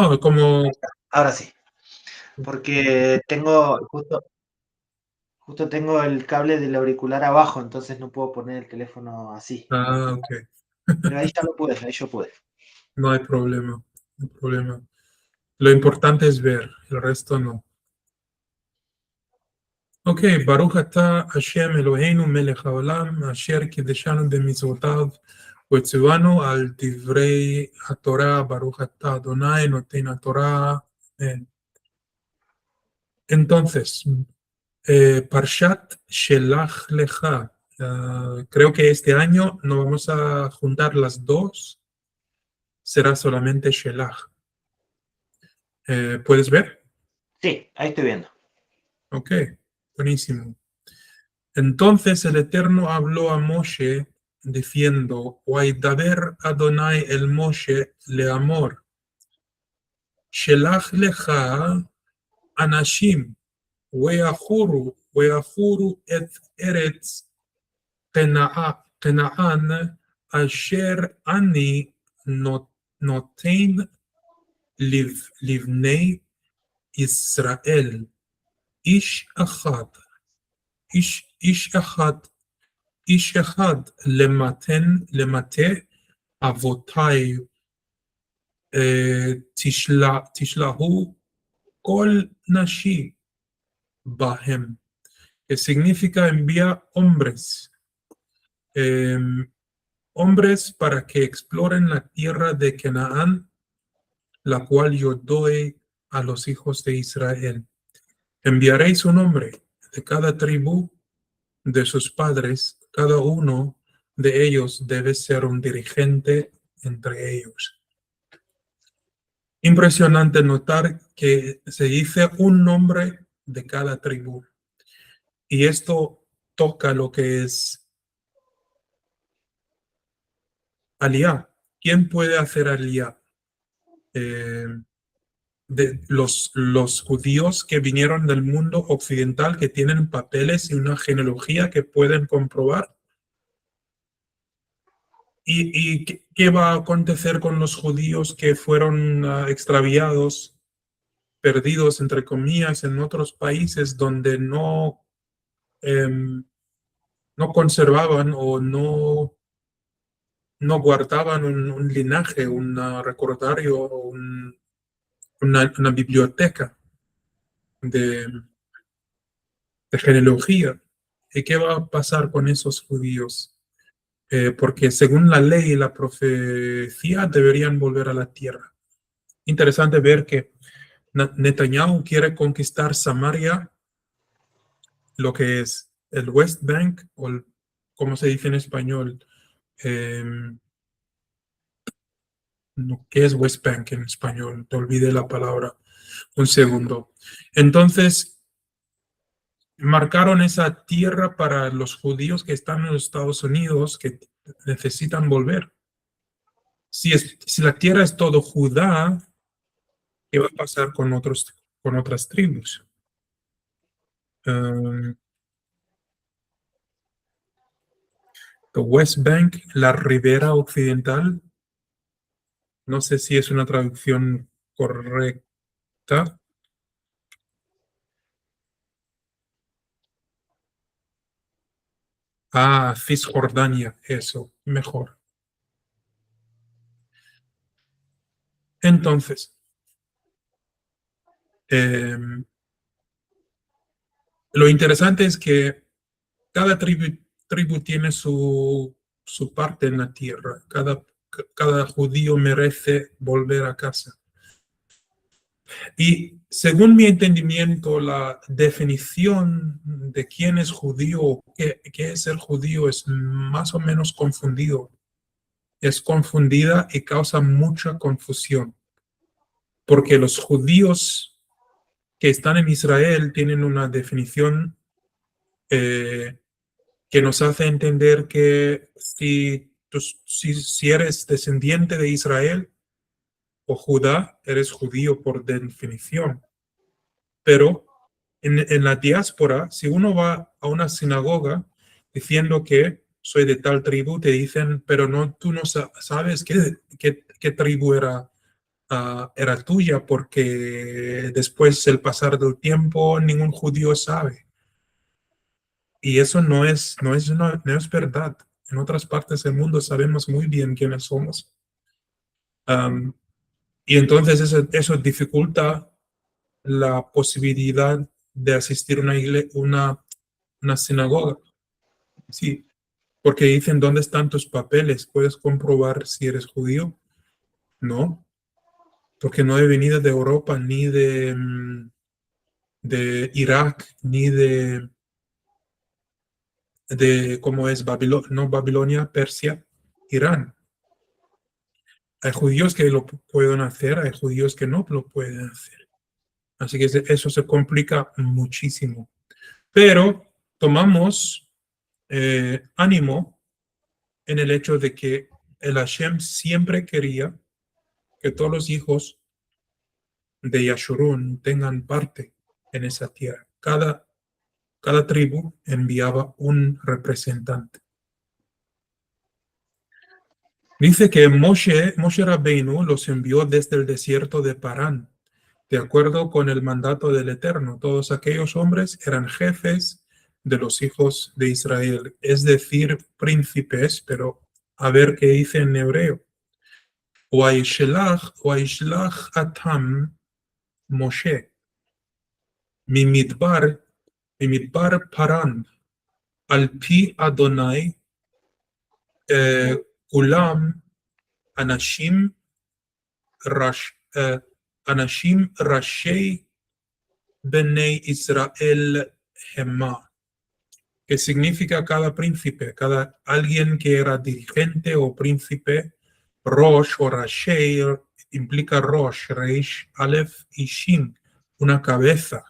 No, como... Ahora sí, porque tengo, justo tengo el cable del auricular abajo, entonces no puedo poner el teléfono así. Ah, ok. Pero ahí ya lo pude, ahí yo pude. No hay problema. No hay problema. Lo importante es ver, el resto no. Ok, Baruch atah Hashem Eloheinu melech haolam, asher kideshanu b'mitzvotav, וציוונו על דברי התורה, ברוך אתה אדוני נותן התורה. Entonces, Parshat Shelach Lecha. Creo que este año no vamos a juntar las dos, será solamente Shelach. ¿Puedes ver? Sí, ahí estoy viendo. Ok, buenísimo. Entonces el Eterno habló a Moshe diciendo, Waidaber Adonai el Moshe le amor, Shelach Lecha Anashim, Weahuru et Eretz Kenaan, Asher Ani Noten Livnei Israel, Ish Achad, Ish Achad, איש אחד למטה אבותיי תשלחו כל נשי בהם, que significa envía hombres, hombres para que exploren la tierra de Canaán, la cual yo doy a los hijos de Israel. Enviaréis un hombre de cada tribu de sus padres, cada uno de ellos debe ser un dirigente entre ellos. Impresionante notar que se dice un nombre de cada tribu. Y esto toca lo que es aliyá. ¿Quién puede hacer aliyá? De los judíos que vinieron del mundo occidental, que tienen papeles y una genealogía que pueden comprobar. ¿Y qué va a acontecer con los judíos que fueron extraviados, perdidos, entre comillas, en otros países donde no conservaban o no guardaban un linaje, un recordario, una biblioteca de genealogía? ¿Y qué va a pasar con esos judíos? Porque según la ley y la profecía deberían volver a la tierra. Interesante ver que Netanyahu quiere conquistar Samaria, lo que es el West Bank, o como se dice en español, eh, no, ¿qué es West Bank en español? Te olvidé la palabra. Un segundo. Entonces, marcaron esa tierra para los judíos que están en los Estados Unidos, que necesitan volver. Si la tierra es todo Judá, ¿qué va a pasar con otras tribus? The West Bank, la ribera occidental, no sé si es una traducción correcta. Cisjordania, eso, mejor. Entonces, lo interesante es que cada tribu tiene su parte en la tierra. Cada judío merece volver a casa. Y según mi entendimiento, la definición de quién es judío, qué es ser judío, es más o menos confundido. Es confundida y causa mucha confusión. Porque los judíos que están en Israel tienen una definición que nos hace entender que si eres descendiente de Israel o Judá, eres judío por definición. Pero en la diáspora, si uno va a una sinagoga diciendo que soy de tal tribu, te dicen, pero no, tú no sabes qué tribu era era tuya, porque después del pasar del tiempo ningún judío sabe. Y eso no es verdad. En otras partes del mundo sabemos muy bien quiénes somos. Y entonces eso dificulta la posibilidad de asistir a una sinagoga. Sí, porque dicen, ¿dónde están tus papeles? ¿Puedes comprobar si eres judío? No, porque no he venido de Europa, ni de Irak, ni ¿cómo es? No, Babilonia, Persia, Irán. Hay judíos que lo pueden hacer, hay judíos que no lo pueden hacer. Así que eso se complica muchísimo. Pero tomamos ánimo en el hecho de que el Hashem siempre quería que todos los hijos de Yashurun tengan parte en esa tierra. Cada tribu enviaba un representante. Dice que Moshe Rabbeinu los envió desde el desierto de Parán, de acuerdo con el mandato del Eterno. Todos aquellos hombres eran jefes de los hijos de Israel, es decir, príncipes, pero a ver qué dice en hebreo. Waishlach atam Moshe, mimidbar Paran, al pi Adonai, kulam anashim rashei Bnei Israel Hema, que significa cada príncipe, alguien que era dirigente o príncipe. Rosh o Rashei implica Rosh, Reish, Aleph y Shin, una cabeza,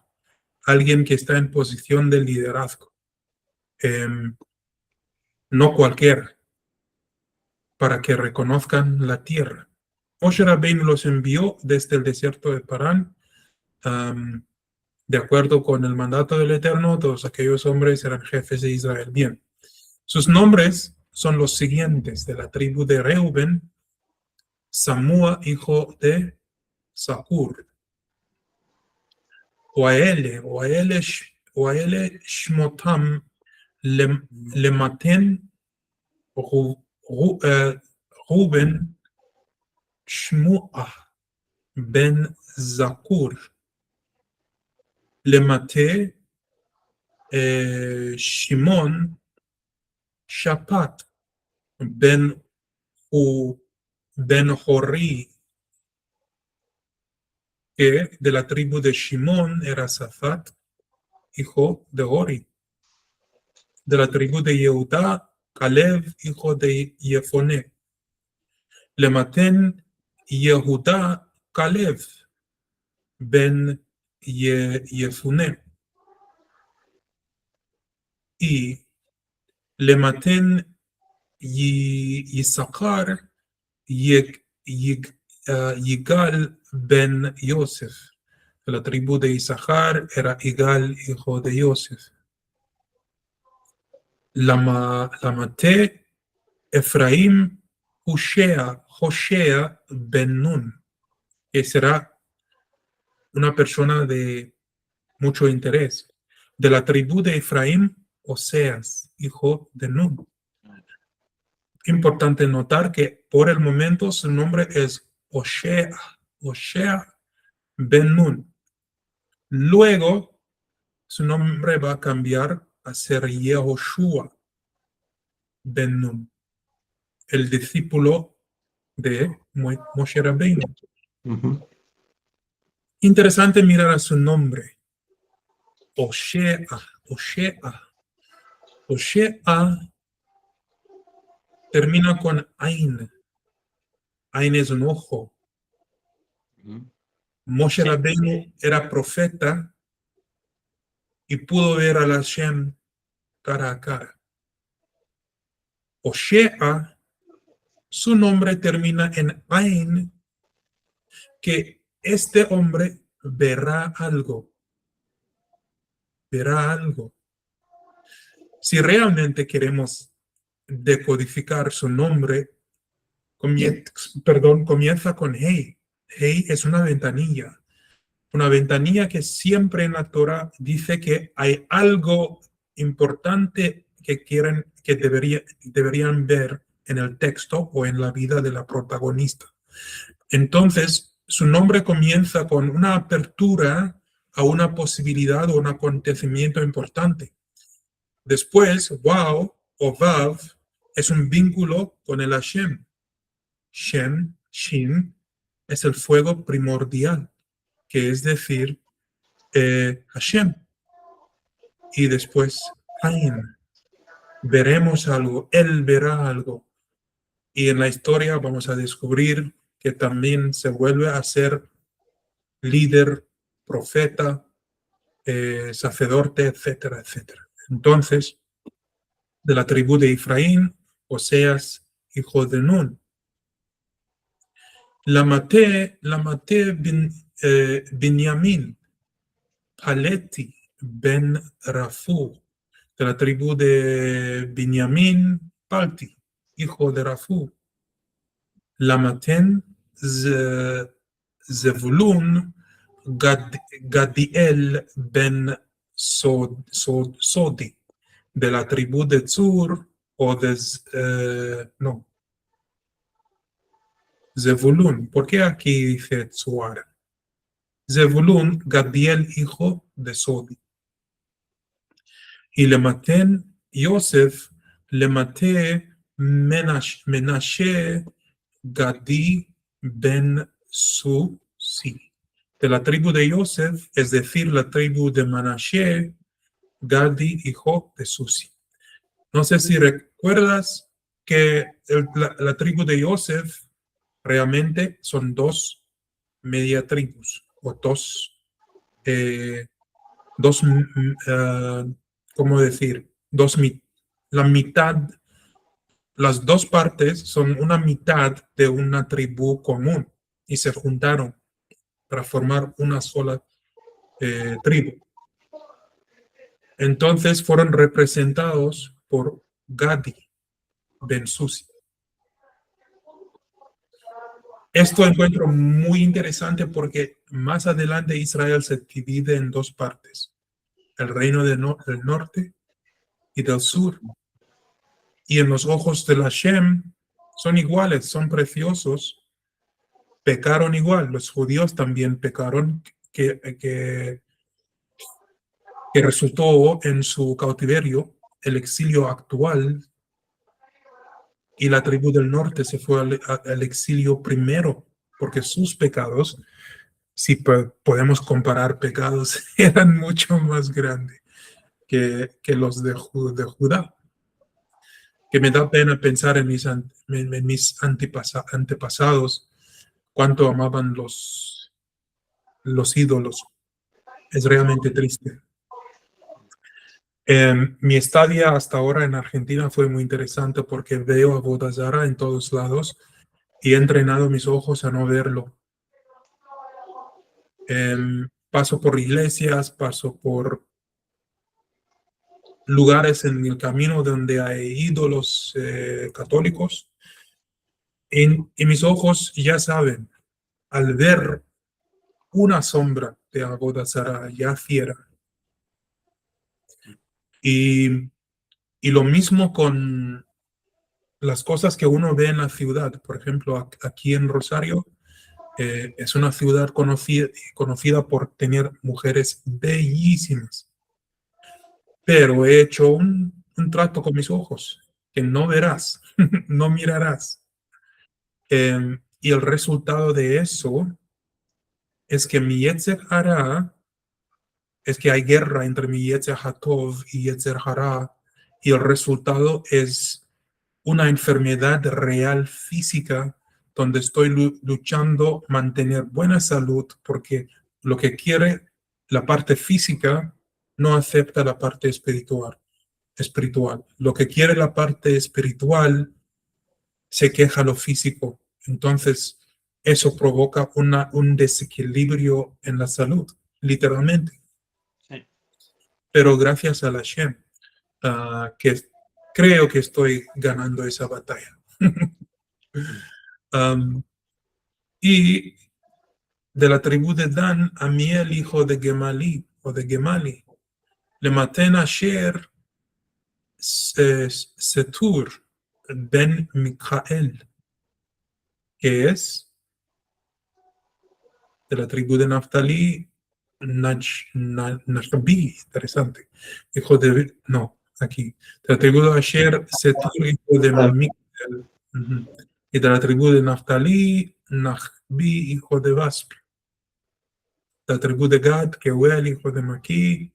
alguien que está en posición de liderazgo. No cualquiera, para que reconozcan la tierra. Moshe Rabbeinu los envió desde el desierto de Parán, de acuerdo con el mandato del Eterno. Todos aquellos hombres eran jefes de Israel. Bien, sus nombres son los siguientes: de la tribu de Reuben, Samúa, hijo de Sakur. Oaele Shmotam Lematen Ruben Shmuah ben Zakur. Lemate Shimon Shapat ben Hori, que de la tribu de Shimón era Safat, hijo de Hori. De la tribu de Yehudá, Caleb, hijo de Yefoné. Le maten Yehudá Caleb ben Yefuné. Y le maten Yisachar Yigal ben Yosef. De la tribu de Isachar era Yigal, hijo de Yosef. La maté Efraim Hoshea ben Nun, que será una persona de mucho interés. De la tribu de Efraim, Oseas, hijo de Nun. Importante notar que por el momento su nombre es Hoshea ben Nun. Luego su nombre va a cambiar a ser Yehoshua ben Nun, el discípulo de Moshe Rabbeinu. Interesante mirar a su nombre. Hoshea termina con Ain. Ain es un ojo. Moshe Rabbeinu era profeta y pudo ver a Hashem cara a cara. Hoshea, su nombre termina en Ain, que este hombre verá algo. Verá algo. Si realmente queremos decodificar su nombre, comienza con Hey. Hey es una ventanilla. Una ventanilla que siempre en la Torah dice que hay algo importante que deberían ver en el texto o en la vida de la protagonista. Entonces, su nombre comienza con una apertura a una posibilidad o un acontecimiento importante. Después, wow o vav es un vínculo con el Hashem. Shem, Shin, es el fuego primordial, que es decir, Hashem. Y después, Ain, veremos algo, él verá algo. Y en la historia vamos a descubrir que también se vuelve a ser líder, profeta, sacerdote, etcétera, etcétera. Entonces, de la tribu de Efraín, Oseas, hijo de Nun. La maté Binyamin, Paleti, ben Rafu, de la tribu de Binyamin, Palti, hijo de Rafu. La maten Zevulun, Gadiel ben Sodi, de la tribu de Tzur, o de, no, Zevulun. ¿Por qué aquí dice Tzuar? Zevulun, Gadiel, hijo de Sodi. Y le maté Yosef, le maté Menashe, Gadi ben Susi. De la tribu de Yosef, es decir, la tribu de Manashe, Gadi, hijo de Susi. No sé si recuerdas que la tribu de Yosef realmente son dos media tribus, o dos, ¿cómo decir? La mitad, las dos partes son una mitad de una tribu común y se juntaron para formar una sola tribu. Entonces fueron representados por Gadi ben Susi. Esto encuentro muy interesante porque más adelante Israel se divide en dos partes, el reino del norte y del sur. Y en los ojos de Hashem son iguales, son preciosos, pecaron igual. Los judíos también pecaron, que resultó en su cautiverio el exilio actual, y la tribu del norte se fue al exilio primero, porque sus pecados, si podemos comparar pecados, eran mucho más grandes que los de Judá. Que me da pena pensar en mis antepasados, cuánto amaban los ídolos. Es realmente triste. Mi estadía hasta ahora en Argentina fue muy interesante porque veo a Bodazara en todos lados y he entrenado mis ojos a no verlo. Paso por iglesias, paso por lugares en el camino donde hay ídolos católicos, y mis ojos ya saben, al ver una sombra de Avodazara ya fiera. Y lo mismo con las cosas que uno ve en la ciudad. Por ejemplo, aquí en Rosario, es una ciudad conocida por tener mujeres bellísimas. Pero he hecho un trato con mis ojos, que no verás, no mirarás. Y el resultado de eso es que mi Yetzer Hara, es que hay guerra entre mi Yetzer Hatov y Yetzer Hara, y el resultado es una enfermedad real física donde estoy luchando mantener buena salud, porque lo que quiere la parte física no acepta la parte espiritual. Lo que quiere la parte espiritual se queja lo físico. Entonces, eso provoca un desequilibrio en la salud, literalmente. Sí. Pero gracias a la Shem, que creo que estoy ganando esa batalla. Y De la tribu de Dan, Amiel, hijo de Gemali, o de Gemali. Le maten Asher Setur, ben Micael, que es de la tribu de Naftali, Nashbi, interesante, hijo de, no, aquí, de la tribu de Asher, Setur, hijo de Micael, y de la tribu de Naftali, Nashbi, hijo de Basp, de la tribu de Gad, Keuel, hijo de Maki.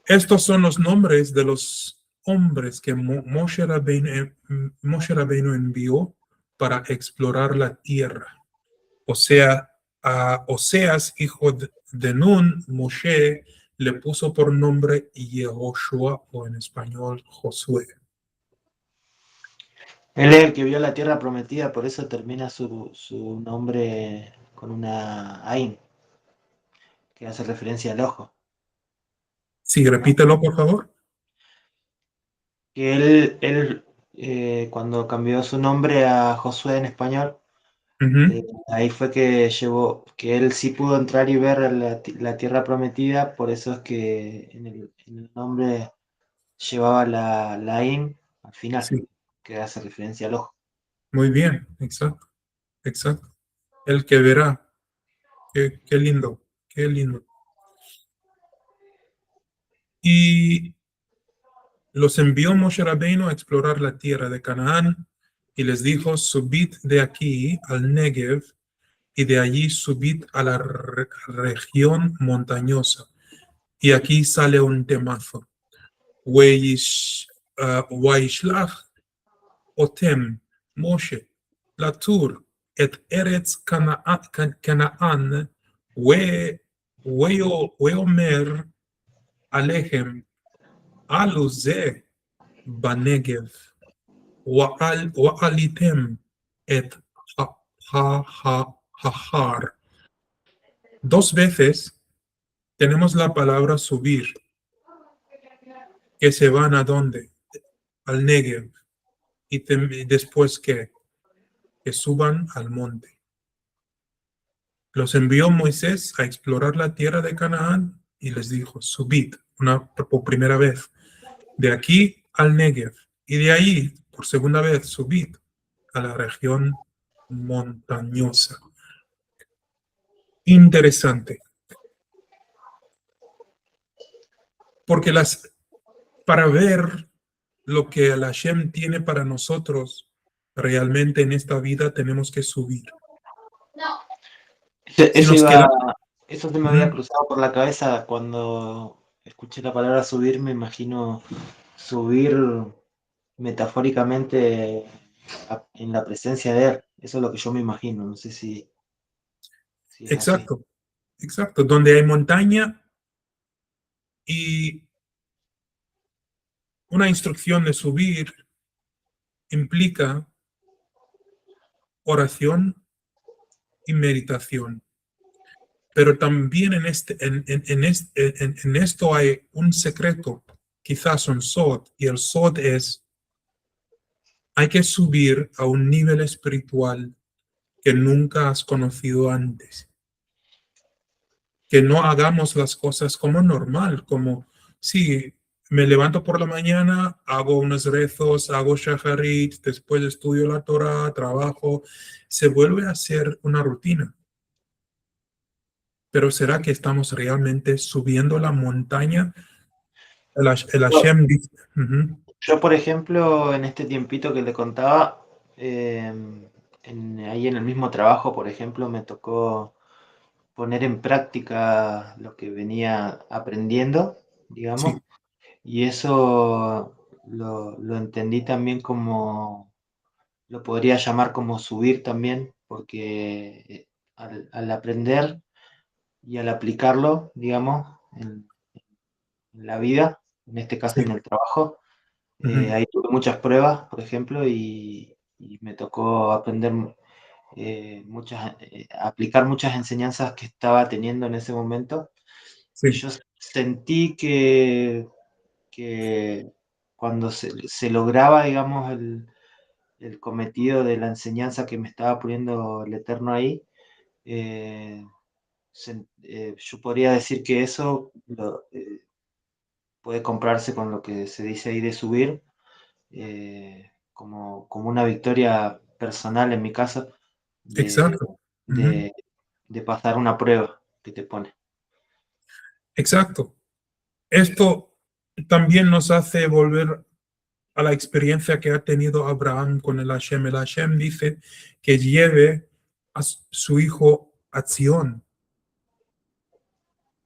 Estos son los nombres de los hombres que Moshe Rabbeinu envió para explorar la tierra. O sea, a Oseas, hijo de Nun, Moshe le puso por nombre Yehoshua, o en español Josué. Él es el que vio la tierra prometida, por eso termina su nombre con una Ain, que hace referencia al ojo. Sí, repítelo, por favor. Que él cuando cambió su nombre a Josué en español, ahí fue que que él sí pudo entrar y ver la tierra prometida, por eso es que en el nombre llevaba la in al final, Sí, que hace referencia al ojo. muy bien, exacto, exacto. El que verá, qué lindo, qué lindo. Y los envió Moshe Rabbeinu a explorar la tierra de Canaán y les dijo, subid de aquí al Negev y de allí subid a la región montañosa. Y aquí sale un temazo. Waishlach otem Moshe Latur et Eretz Canaan Weomer Alehem Aluze Banegev Wa'alitem et Hahar. Dos veces tenemos la palabra subir, que se van a dónde? Al Negev. Y después que suban al monte. Los envió Moisés a explorar la tierra de Canaán y les dijo, subid por primera vez de aquí al Negev y de ahí por segunda vez subid a la región montañosa. Interesante, porque para ver lo que el Hashem tiene para nosotros realmente en esta vida tenemos que subir. Si Eso nos iba, quedamos... eso se me había cruzado por la cabeza cuando escuché la palabra subir, me imagino subir metafóricamente en la presencia de él. Eso es lo que yo me imagino, no sé si es así. Exacto, exacto. Donde hay montaña y una instrucción de subir implica oración y meditación. Pero también en esto hay un secreto, quizás un sod, y el sod es, hay que subir a un nivel espiritual que nunca has conocido antes. Que no hagamos las cosas como normal, como si me levanto por la mañana, hago unos rezos, hago shaharit, después estudio la Torah, trabajo, se vuelve a ser una rutina. Pero ¿será que estamos realmente subiendo la montaña? El Yo, Hashem dice, yo, por ejemplo, en este tiempito que le contaba, ahí en el mismo trabajo, por ejemplo, me tocó poner en práctica lo que venía aprendiendo, digamos, sí, y eso lo entendí también como, lo podría llamar como subir también, porque al aprender y al aplicarlo, digamos, en la vida, en este caso en sí, el trabajo, ahí tuve muchas pruebas, por ejemplo, y me tocó aprender aplicar muchas enseñanzas que estaba teniendo en ese momento. Y sí, yo sentí que cuando se lograba, digamos, el cometido de la enseñanza que me estaba poniendo el Eterno ahí, yo podría decir que eso puede comprarse con lo que se dice ahí de subir, como una victoria personal en mi caso, de, Exacto. Ujú. de, de pasar una prueba que te pone. Exacto. Esto también nos hace volver a la experiencia que ha tenido Abraham con el Hashem. El Hashem dice que lleve a su hijo a Sion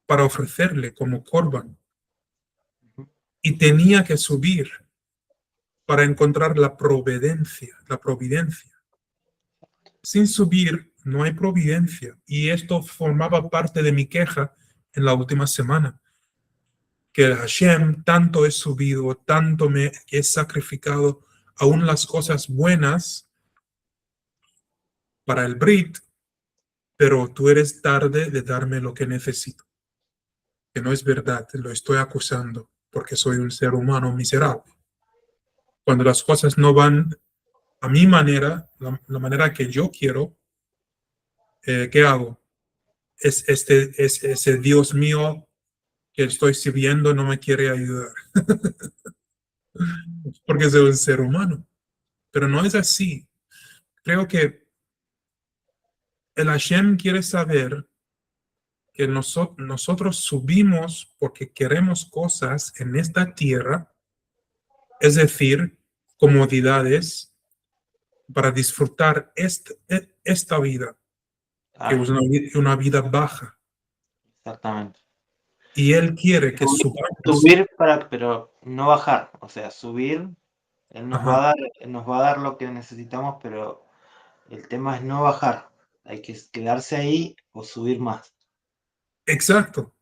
para ofrecerle como corban. Y tenía que subir para encontrar la providencia, la providencia. Sin subir no hay providencia. Y esto formaba parte de mi queja en la última semana. Que el Hashem tanto he subido, tanto me he sacrificado, aún las cosas buenas para el Brit, pero tú eres tarde de darme lo que necesito. Que no es verdad, lo estoy acusando porque soy un ser humano miserable. Cuando las cosas no van a mi manera, la manera que yo quiero, ¿qué hago? Ese Dios mío que estoy sirviendo no me quiere ayudar porque soy un ser humano. Pero no es así. Creo que el Hashem quiere saber que nosotros subimos porque queremos cosas en esta tierra, es decir, comodidades para disfrutar esta vida, que es una vida baja. Exactamente. Y Él quiere que subamos. Subir pero no bajar. O sea, subir, Él Ajá, nos va a dar lo que necesitamos, pero el tema es no bajar. Hay que quedarse ahí o subir más. exacto.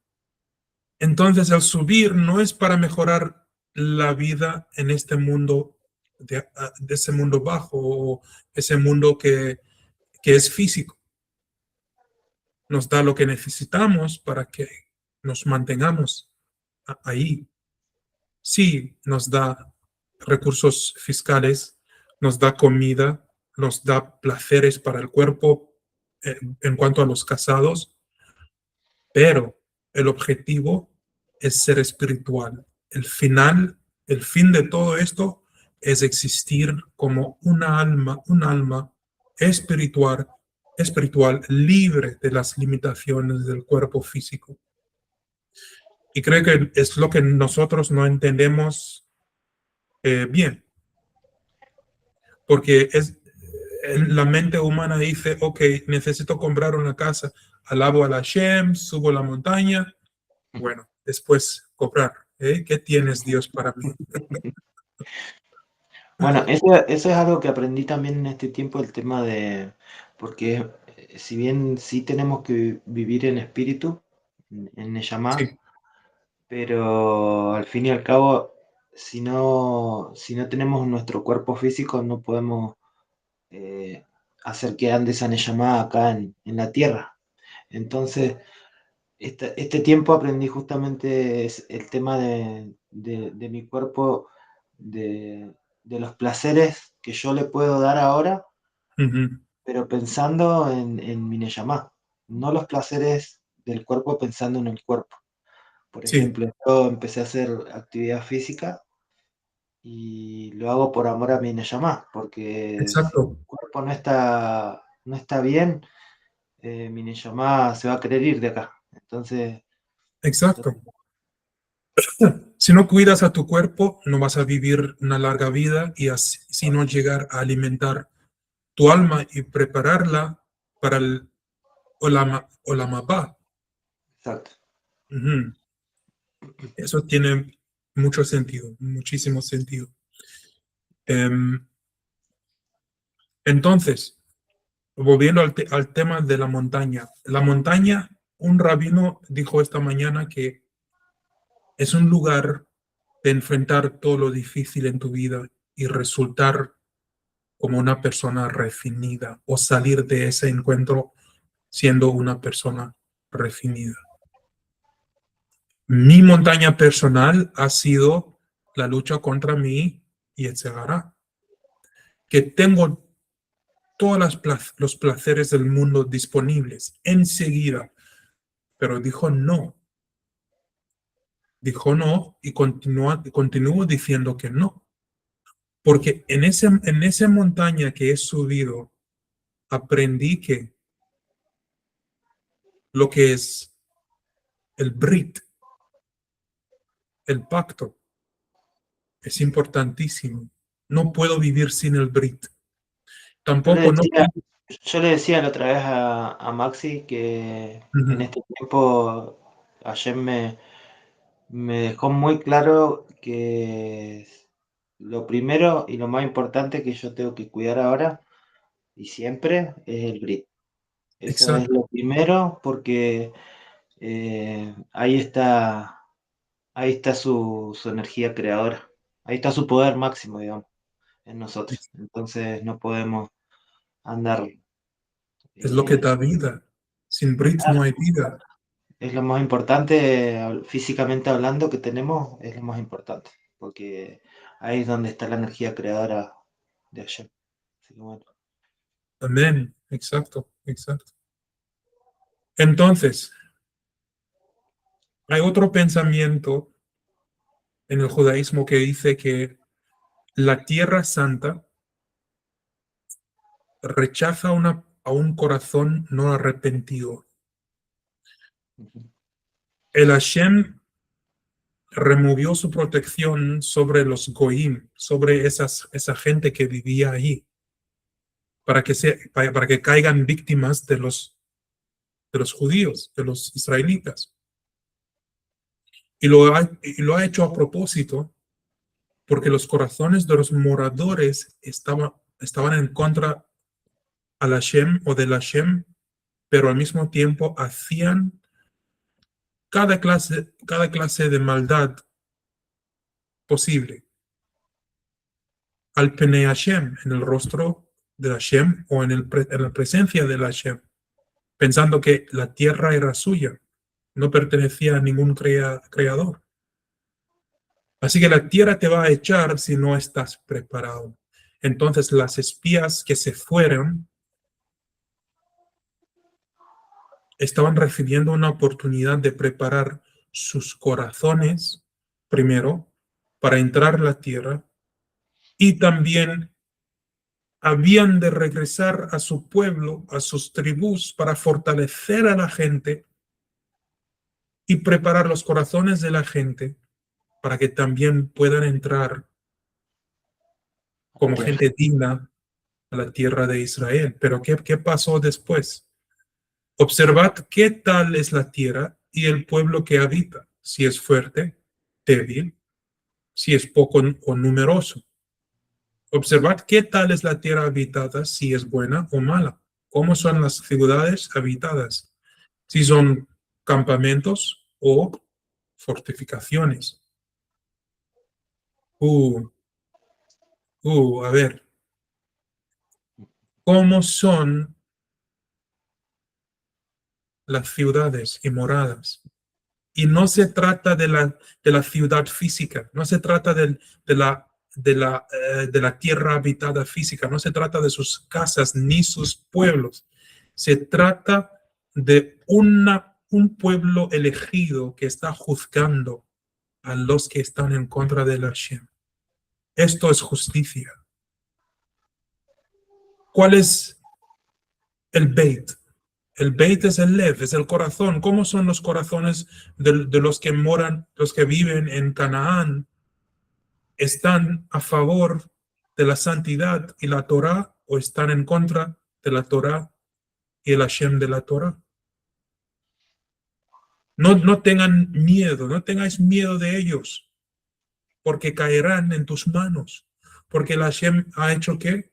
Entonces, el subir no es para mejorar la vida en este mundo, de ese mundo bajo, o ese mundo que es físico. Nos da lo que necesitamos para que nos mantengamos ahí. Sí, nos da recursos fiscales, nos da comida, nos da placeres para el cuerpo en cuanto a los casados, pero el objetivo es ser espiritual. El fin de todo esto es existir como un alma espiritual, espiritual libre de las limitaciones del cuerpo físico. Y creo que es lo que nosotros no entendemos bien, porque la mente humana dice, ok, necesito comprar una casa, alabo a la Hashem, subo la montaña, bueno, después comprar. ¿Qué tienes, Dios, para mí? Bueno, eso es algo que aprendí también en este tiempo, el tema porque si bien sí tenemos que vivir en espíritu, en Neyamá, Sí, pero al fin y al cabo, si no tenemos nuestro cuerpo físico, no podemos eh, hacer que ande esa Neyamá acá en la tierra. Entonces, este tiempo aprendí justamente el tema de mi cuerpo, de los placeres que yo le puedo dar ahora, ujú, pero pensando en mi Neyamá, no los placeres del cuerpo pensando en el cuerpo. Por sí, ejemplo, yo empecé a hacer actividad física y lo hago por amor a mi Neyamá, porque si exacto, mi cuerpo no está bien, mi Neyamá se va a querer ir de acá. Entonces, exacto. Si no cuidas a tu cuerpo, no vas a vivir una larga vida y así no llegar a alimentar tu alma y prepararla para el Olamabá. exacto. Ujú. Eso tiene mucho sentido, muchísimo sentido. Em, entonces, volviendo al tema de la montaña. La montaña, un rabino dijo esta mañana que es un lugar de enfrentar todo lo difícil en tu vida y resultar como una persona refinida o salir de ese encuentro siendo una persona refinida. Mi montaña personal ha sido la lucha contra mí y etcétera, que tengo todos los placeres del mundo disponibles enseguida, pero dijo no. Dijo no y continuó diciendo que no. Porque en esa montaña que he subido, aprendí que lo que es el Brit, el pacto, es importantísimo. No puedo vivir sin el Brit. Yo le Tampoco no decía, puedo. yo le decía la otra vez a Maxi que en Ujú. este tiempo ayer me dejó muy claro que lo primero y lo más importante que yo tengo que cuidar ahora y siempre es el grit. Eso es Exacto. lo primero porque ahí está su energía creadora, ahí está su poder máximo, digamos, en nosotros. Entonces no podemos andar. Es lo que eh, da vida. Sin Brit no hay vida. Es lo más importante, físicamente hablando, que tenemos, es lo más importante, porque ahí es donde está la energía creadora de ayer. Así que bueno. Amén. Exacto, exacto. Entonces, hay otro pensamiento en el judaísmo que dice que la tierra santa rechaza a un corazón no arrepentido. Ujú, El Hashem removió su protección sobre los goyim, sobre esa gente que vivía ahí, para que caigan víctimas de los judíos, de los israelitas. Y lo ha hecho a propósito porque los corazones de los moradores estaban en contra al Hashem o del Hashem, pero al mismo tiempo hacían cada clase de maldad posible al Pene Hashem, en el rostro de Hashem o en la presencia de Hashem, pensando que la tierra era suya, no pertenecía a ningún creador. Así que la tierra te va a echar si no estás preparado. Entonces las espías que se fueron estaban recibiendo una oportunidad de preparar sus corazones primero para entrar a la tierra y también habían de regresar a su pueblo, a sus tribus, para fortalecer a la gente y preparar los corazones de la gente para que también puedan entrar a la como tierra. gente digna a la tierra de Israel. Pero ¿qué pasó después? Observad qué tal es la tierra y el pueblo que habita, si es fuerte, débil, si es poco o numeroso. Observad qué tal es la tierra habitada, si es buena o mala. ¿Cómo son las ciudades habitadas? Si son campamentos o fortificaciones. Uh, a ver, ¿cómo son las ciudades y moradas? Y no se trata de la ciudad física, no se trata de la tierra habitada física, no se trata de sus casas ni sus pueblos. Se trata de un pueblo elegido que está juzgando a los que están en contra de la Hashem. Esto es justicia. ¿Cuál es el Beit? El Beit es el Lev, es el corazón. ¿Cómo son los corazones de los que moran, los que viven en Canaán? ¿Están a favor de la santidad y la Torah o están en contra de la Torah y el Hashem de la Torah? No tengan miedo, no tengáis miedo de ellos, porque caerán en tus manos, porque el Hashem ha hecho que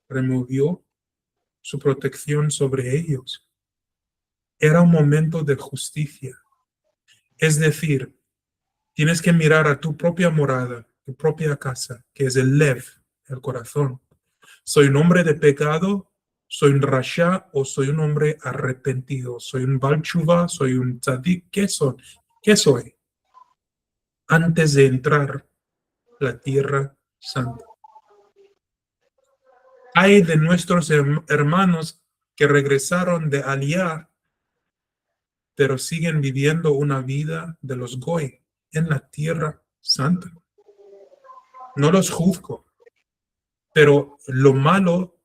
removió su protección sobre ellos. Era un momento de justicia. Es decir, tienes que mirar a tu propia morada, tu propia casa, que es el Lev, el corazón. ¿Soy un hombre de pecado? ¿Soy un rasha o soy un hombre arrepentido? ¿Soy un Baal Tshuva? ¿Soy un tzadik? ¿Qué soy? ¿Qué soy? Antes de entrar a la tierra santa. Hay de nuestros hermanos que regresaron de Aliyah, pero siguen viviendo una vida de los Goy en la tierra santa. No los juzgo, pero lo malo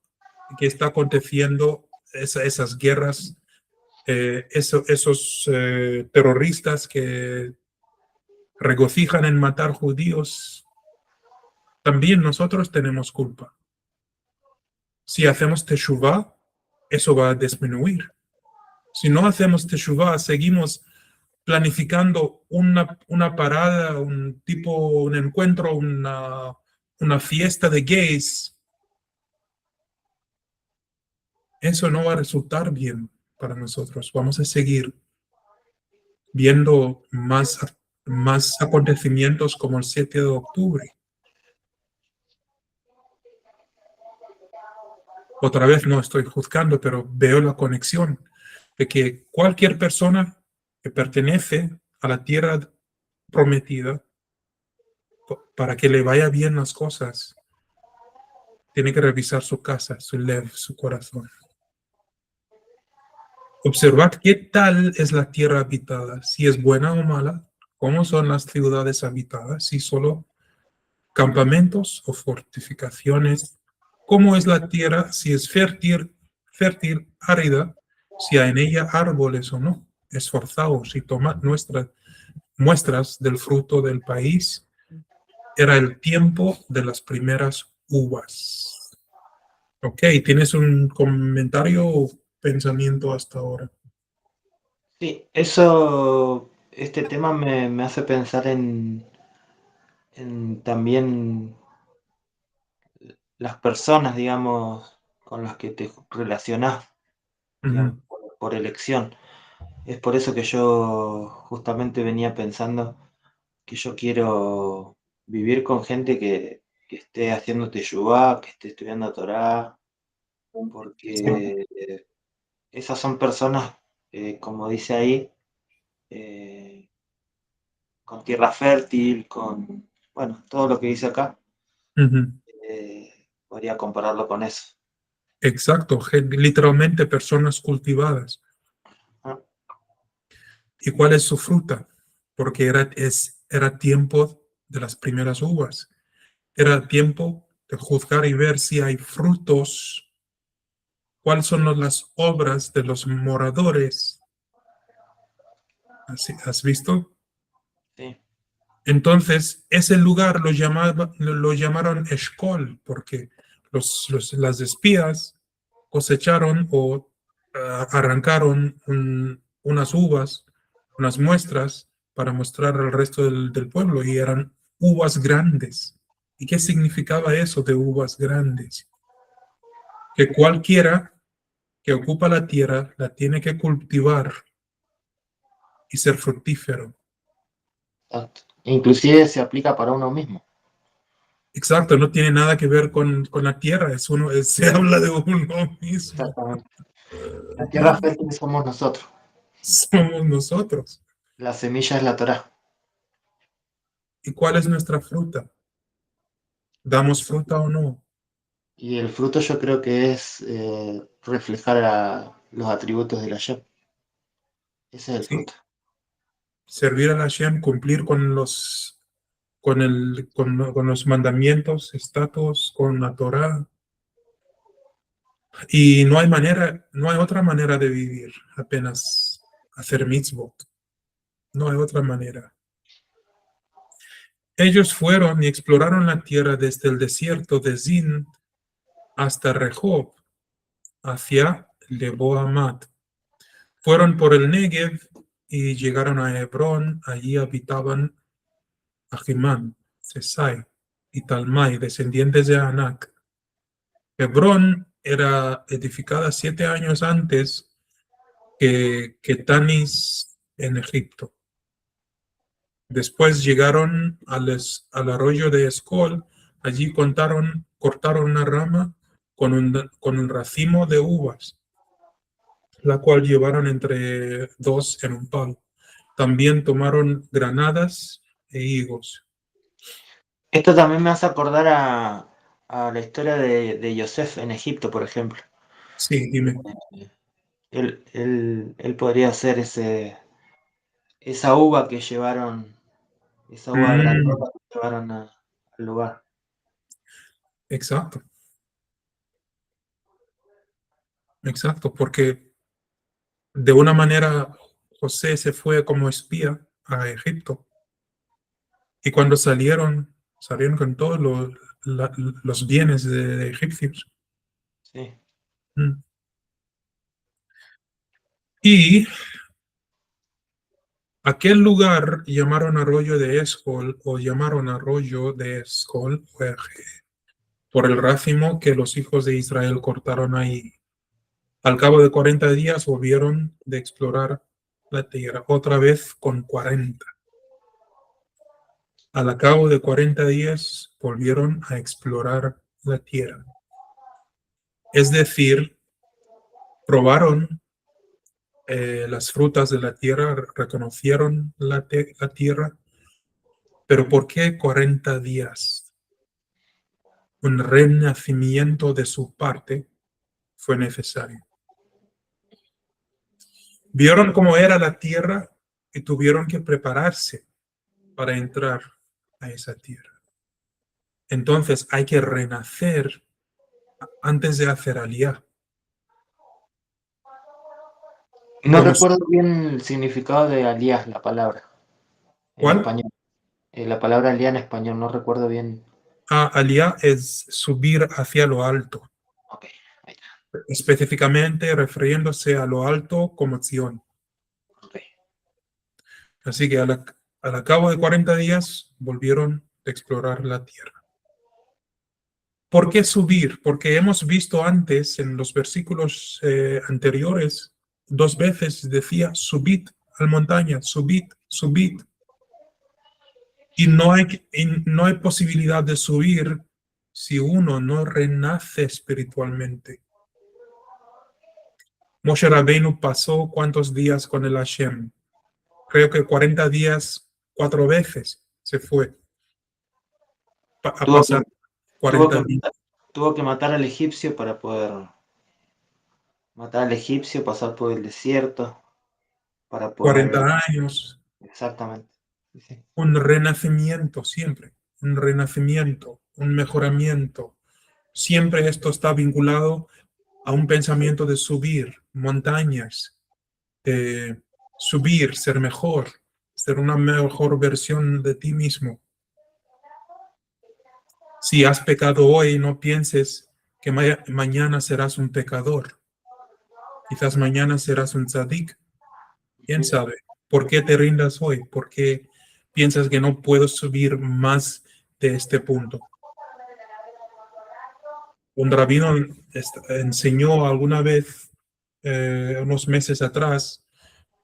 que está aconteciendo, esas guerras, esos terroristas que regocijan en matar judíos, también nosotros tenemos culpa. Si hacemos teshuvah, eso va a disminuir. Si no hacemos teshuvah, seguimos planificando una parada, un encuentro, una fiesta de gays, eso no va a resultar bien para nosotros. Vamos a seguir viendo más acontecimientos como el 7 de octubre. Otra vez no estoy juzgando, pero veo la conexión de que cualquier persona que pertenece a la tierra prometida, para que le vaya bien las cosas, tiene que revisar su casa, su lev, su corazón. Observad qué tal es la tierra habitada, si es buena o mala, cómo son las ciudades habitadas, si solo campamentos o fortificaciones, cómo es la tierra, si es fértil, árida, si hay en ella árboles o no. Esforzaos y tomad muestras del fruto del país. Era el tiempo de las primeras uvas. Ok, ¿tienes un comentario o pensamiento hasta ahora? Sí, este tema me hace pensar en también las personas, digamos, con las que te relacionás, digamos, Ujú. por elección. Es por eso que yo justamente venía pensando que yo quiero vivir con gente que esté haciendo teshuvá, que esté estudiando Torá, Sí. porque esas son personas, como dice ahí, eh, con tierra fértil, con, bueno, todo lo que dice acá, Ujú. podría compararlo con eso. Exacto, literalmente personas cultivadas. Ah, ¿Y cuál es su fruta? Porque era tiempo de las primeras uvas. Era tiempo de juzgar y ver si hay frutos, cuáles son las obras de los moradores. ¿Has visto? sí, Entonces, ese lugar lo llamaron Eshkol, porque las espías cosecharon o arrancaron unas uvas, unas muestras para mostrar al resto del pueblo, y eran uvas grandes. ¿Y qué significaba eso de uvas grandes? Que cualquiera que ocupa la tierra la tiene que cultivar y ser fructífero. exacto. Inclusive se aplica para uno mismo. Exacto, no tiene nada que ver con la tierra, se habla de uno mismo. Exactamente. La tierra fértil somos nosotros. Somos nosotros. La semilla es la Torá. ¿Y cuál es nuestra fruta? ¿Damos fruta o no? Y el fruto yo creo que es reflejar los atributos de la Shem. Ese es el ¿Sí? fruto. Servir a la Hashem, cumplir con los mandamientos, estatutos, con la Torah. Y no hay otra manera de vivir, apenas hacer mitzvot. No hay otra manera. Ellos fueron y exploraron la tierra desde el desierto de Zin hasta Rehob, hacia Lebo Hamat. Fueron por el Negev y llegaron a Hebrón. Allí habitaban Ahimán, Sesai y Talmai, descendientes de Anak. Hebrón era edificada 7 años antes que Tanis en Egipto. Después llegaron al arroyo de Escol. Allí cortaron una rama con un racimo de uvas, la cual llevaron entre dos en un palo. También tomaron granadas e higos. Esto también me hace acordar a la historia de Yosef en Egipto, por ejemplo. Sí, dime. Él podría ser esa uva que llevaron, esa uva Mm, grandota que llevaron al lugar. exacto, exacto, porque de una manera José se fue como espía a Egipto y cuando salieron con todos los bienes de egipcios. Sí. Mm. Y aquel lugar llamaron arroyo de Escol o llamaron arroyo de Escol por el racimo que los hijos de Israel cortaron ahí. Al cabo de 40 días volvieron de explorar la tierra, otra vez con 40. Al cabo de 40 días volvieron a explorar la tierra. Es decir, probaron las frutas de la tierra, reconocieron la tierra, pero ¿por qué 40 días? Un renacimiento de su parte fue necesario. Vieron cómo era la tierra y tuvieron que prepararse para entrar a esa tierra. Entonces hay que renacer antes de hacer aliyah. No Como, recuerdo bien el significado de alías, la palabra, en ¿cuál? español. La palabra alía en español, no recuerdo bien. Aliyah es subir hacia lo alto, Ok, ahí está. específicamente refiriéndose a lo alto como Sion. Ok. Así que al cabo de 40 días volvieron a explorar la tierra. ¿Por qué subir? Porque hemos visto antes en los versículos anteriores, 2 veces decía, subid a la montaña, subid, subid. Y no hay posibilidad de subir si uno no renace espiritualmente. Moshe Rabbeinu pasó ¿cuántos días con el Hashem? Creo que 40 días, 4 veces se fue a Tuvo que, pasar tuvo que 40 días. matar, tuvo que matar al egipcio para poder matar al egipcio, pasar por el desierto, para poder. 40 años, Exactamente. Sí, sí. un renacimiento siempre, un renacimiento, un mejoramiento. Siempre esto está vinculado a un pensamiento de subir montañas, subir, ser mejor, ser una mejor versión de ti mismo. Si has pecado hoy, no pienses que mañana serás un pecador. Quizás mañana serás un tzadik. ¿Quién Ujú. sabe? ¿Por qué te rindas hoy? ¿Por qué piensas que no puedo subir más de este punto? Un rabino enseñó alguna vez, unos meses atrás,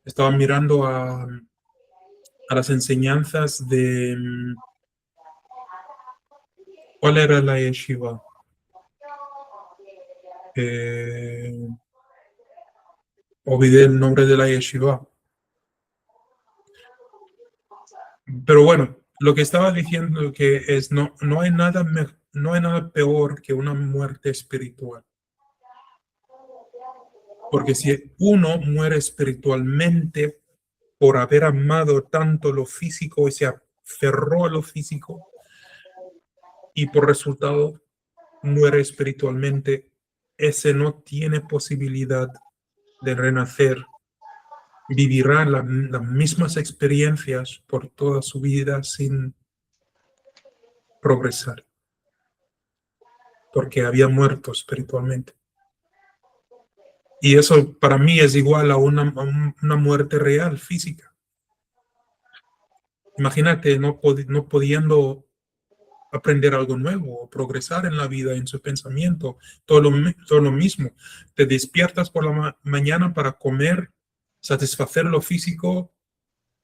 estaba mirando a las enseñanzas de, ¿cuál era la yeshiva? Eh, Olvidé el nombre de la yeshiva. Pero bueno, lo que estaba diciendo que es no hay nada, no hay nada peor que una muerte espiritual. Porque si uno muere espiritualmente por haber amado tanto lo físico y se aferró a lo físico y por resultado muere espiritualmente, ese no tiene posibilidad de renacer. Vivirá las mismas experiencias por toda su vida sin progresar, porque había muerto espiritualmente. Y eso para mí es igual a una muerte real, física. Imagínate no pudiendo aprender algo nuevo o progresar en la vida, en su pensamiento, todo lo mismo. Te despiertas por la mañana para comer, satisfacer lo físico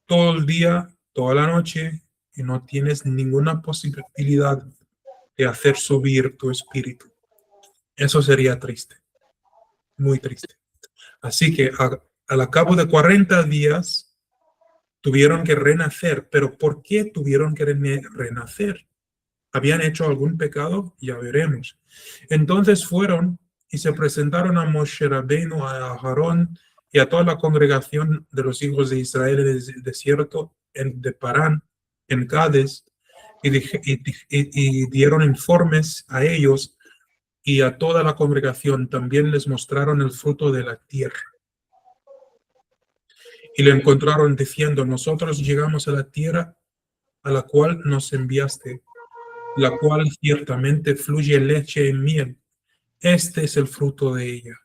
todo el día, toda la noche, y no tienes ninguna posibilidad de hacer subir tu espíritu. Eso sería triste, muy triste. Así que al cabo de 40 días tuvieron que renacer. ¿Pero por qué tuvieron que renacer? ¿Habían hecho algún pecado? Ya veremos. Entonces fueron y se presentaron a Moshe Rabbeinu, a Aarón y a toda la congregación de los hijos de Israel en el desierto de Parán, en Cádiz, y dieron informes a ellos y a toda la congregación. También les mostraron el fruto de la tierra. Y le encontraron diciendo: nosotros llegamos a la tierra a la cual nos enviaste, la cual ciertamente fluye leche y miel. Este es el fruto de ella.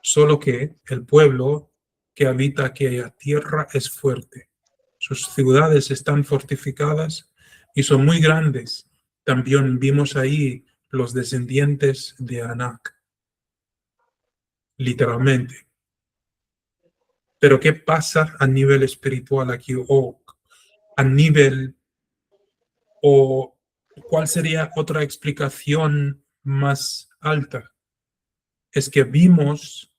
Solo que el pueblo que habita aquella tierra es fuerte. Sus ciudades están fortificadas y son muy grandes. También vimos ahí los descendientes de Anak, literalmente. Pero ¿qué pasa a nivel espiritual aquí? O a nivel, o ¿cuál sería otra explicación más alta? Es que vimos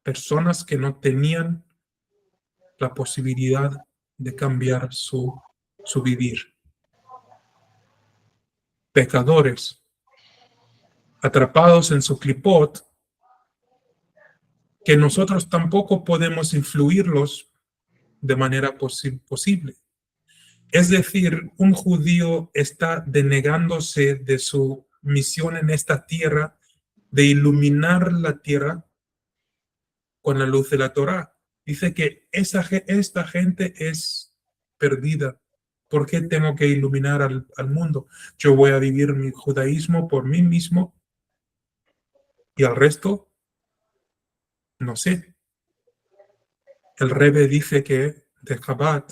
personas que no tenían la posibilidad de cambiar su vivir. Pecadores, atrapados en su clipot, que nosotros tampoco podemos influirlos de manera posible. Es decir, un judío está denegándose de su misión en esta tierra de iluminar la tierra con la luz de la Torá. Dice que esta gente es perdida. ¿Por qué tengo que iluminar al mundo? Yo voy a vivir mi judaísmo por mí mismo y al resto, no sé. El Rebbe dice que de Chabad,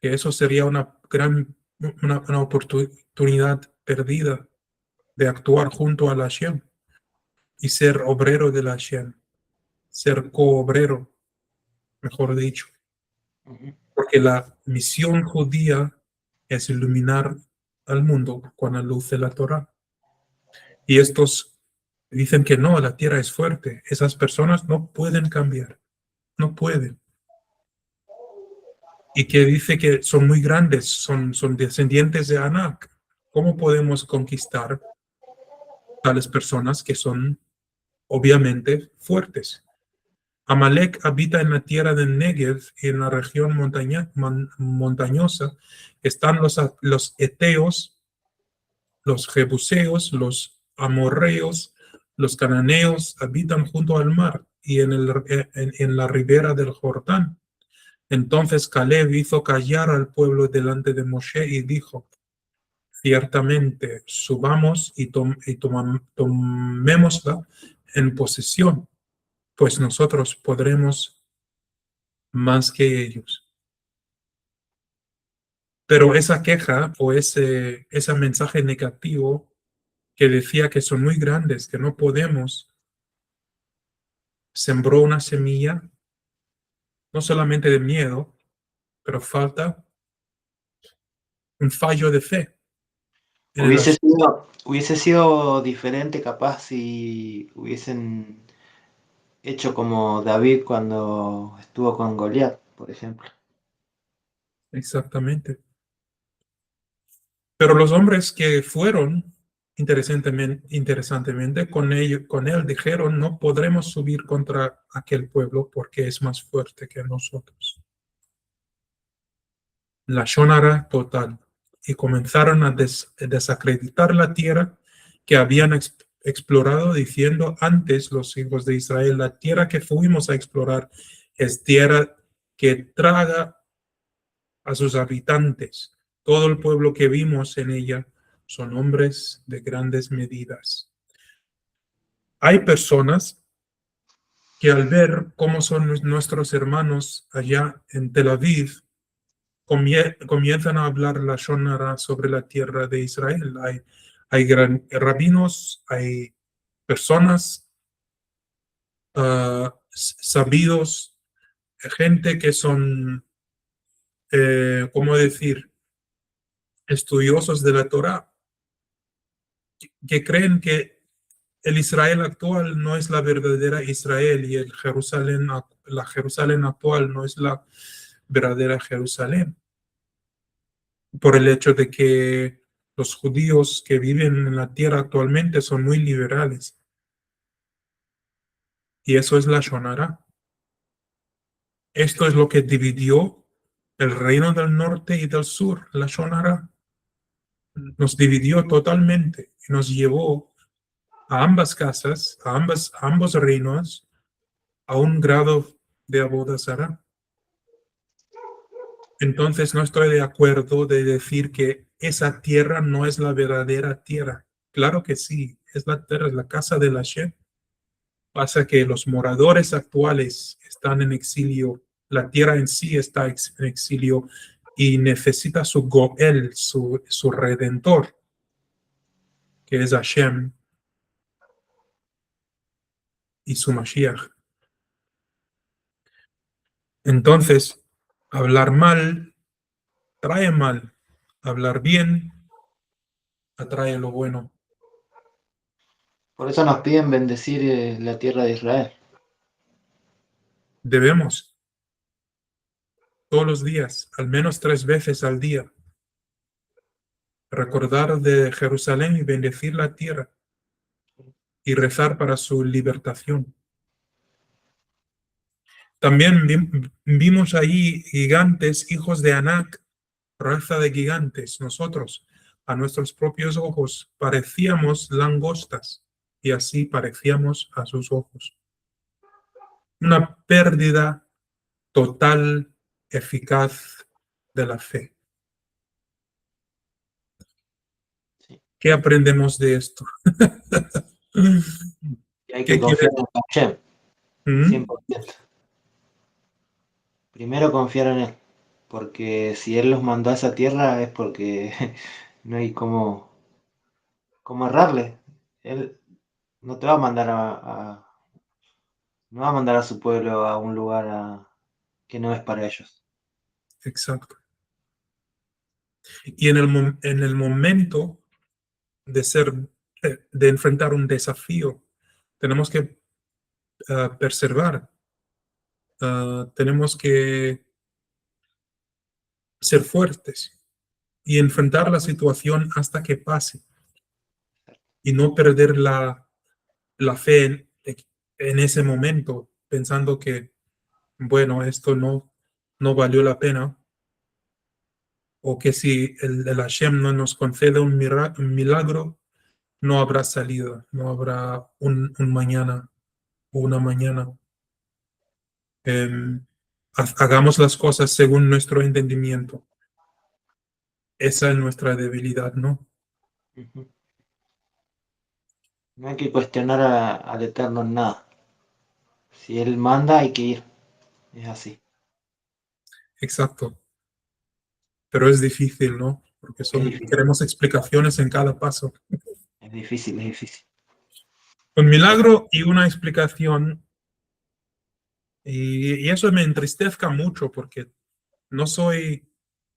que eso sería una oportunidad perdida de actuar junto a la Hashem y ser obrero de la Hashem, ser coobrero, mejor dicho. Porque la misión judía es iluminar al mundo con la luz de la Torá. Y estos dicen que no, la tierra es fuerte. Esas personas no pueden cambiar, no pueden. Y que dice que son muy grandes, son descendientes de Anak. ¿Cómo podemos conquistar tales personas que son obviamente fuertes? Amalek habita en la tierra del Negev y en la región montañosa. Están los eteos, los jebuseos, los amorreos, los cananeos, habitan junto al mar y en la ribera del Jordán. Entonces Caleb hizo callar al pueblo delante de Moshe y dijo: ciertamente subamos y tomémosla en posesión, pues nosotros podremos más que ellos. Pero esa queja o ese mensaje negativo que decía que son muy grandes, que no podemos, sembró una semilla no solamente de miedo, pero falta un fallo de fe. Hubiese sido diferente capaz si hubiesen hecho como David cuando estuvo con Goliat, por ejemplo. Exactamente. Pero los hombres que fueron, interesantemente con él dijeron: no podremos subir contra aquel pueblo porque es más fuerte que nosotros. La shonara total. Y comenzaron a desacreditar la tierra que habían explorado, diciendo antes los hijos de Israel: la tierra que fuimos a explorar es tierra que traga a sus habitantes. Todo el pueblo que vimos en ella son hombres de grandes medidas. Hay personas que al ver cómo son nuestros hermanos allá en Tel Aviv, comienzan a hablar la shonara sobre la tierra de Israel. Hay rabinos, hay personas sabidos, gente que son, ¿cómo decir?, estudiosos de la Torá, que creen que el Israel actual no es la verdadera Israel y la Jerusalén actual no es la verdadera Jerusalén, por el hecho de que Los judíos que viven en la tierra actualmente son muy liberales. Y eso es la Shonara. Esto es lo que dividió el reino del norte y del sur, la Shonara. Nos dividió totalmente y nos llevó a ambas casas, a ambos reinos, a un grado de Abodazara. Entonces no estoy de acuerdo de decir que esa tierra no es la verdadera tierra. Claro que sí, es la tierra, es la casa de la Hashem. Pasa que los moradores actuales están en exilio, la tierra en sí está en exilio y necesita su Goel, su redentor, que es Hashem y su Mashiach. Entonces, hablar mal trae mal, hablar bien atrae lo bueno. Por eso nos piden bendecir la tierra de Israel. Debemos todos los días, al menos 3 veces al día, recordar de Jerusalén y bendecir la tierra y rezar para su libertación. También vimos ahí gigantes, hijos de Anak, raza de gigantes. Nosotros, a nuestros propios ojos, parecíamos langostas y así parecíamos a sus ojos. Una pérdida total, eficaz de la fe. Sí. ¿Qué aprendemos de esto? Y hay que ¿Qué quiere? confiar en Hashem, ¿Mm? 100%. Primero confiar en Él, porque si Él los mandó a esa tierra es porque no hay cómo errarle. Él no te va a mandar no va a mandar a su pueblo a un lugar que no es para ellos. Exacto. Y en el momento de de enfrentar un desafío, tenemos que perseverar, tenemos que ser fuertes y enfrentar la situación hasta que pase y no perder la fe en ese momento, pensando que, bueno, esto no valió la pena, o que si el Hashem no nos concede un milagro, no habrá salida, no habrá un mañana o una mañana. Eh, hagamos las cosas según nuestro entendimiento. Esa es nuestra debilidad, ¿no? Ujú. No hay que cuestionar al Eterno en nada. Si Él manda, hay que ir. Es así. Exacto. Pero es difícil, ¿no? Porque Es difícil, queremos explicaciones en cada paso. es difícil, es difícil. Un milagro y una explicación, y eso me entristezca mucho porque no soy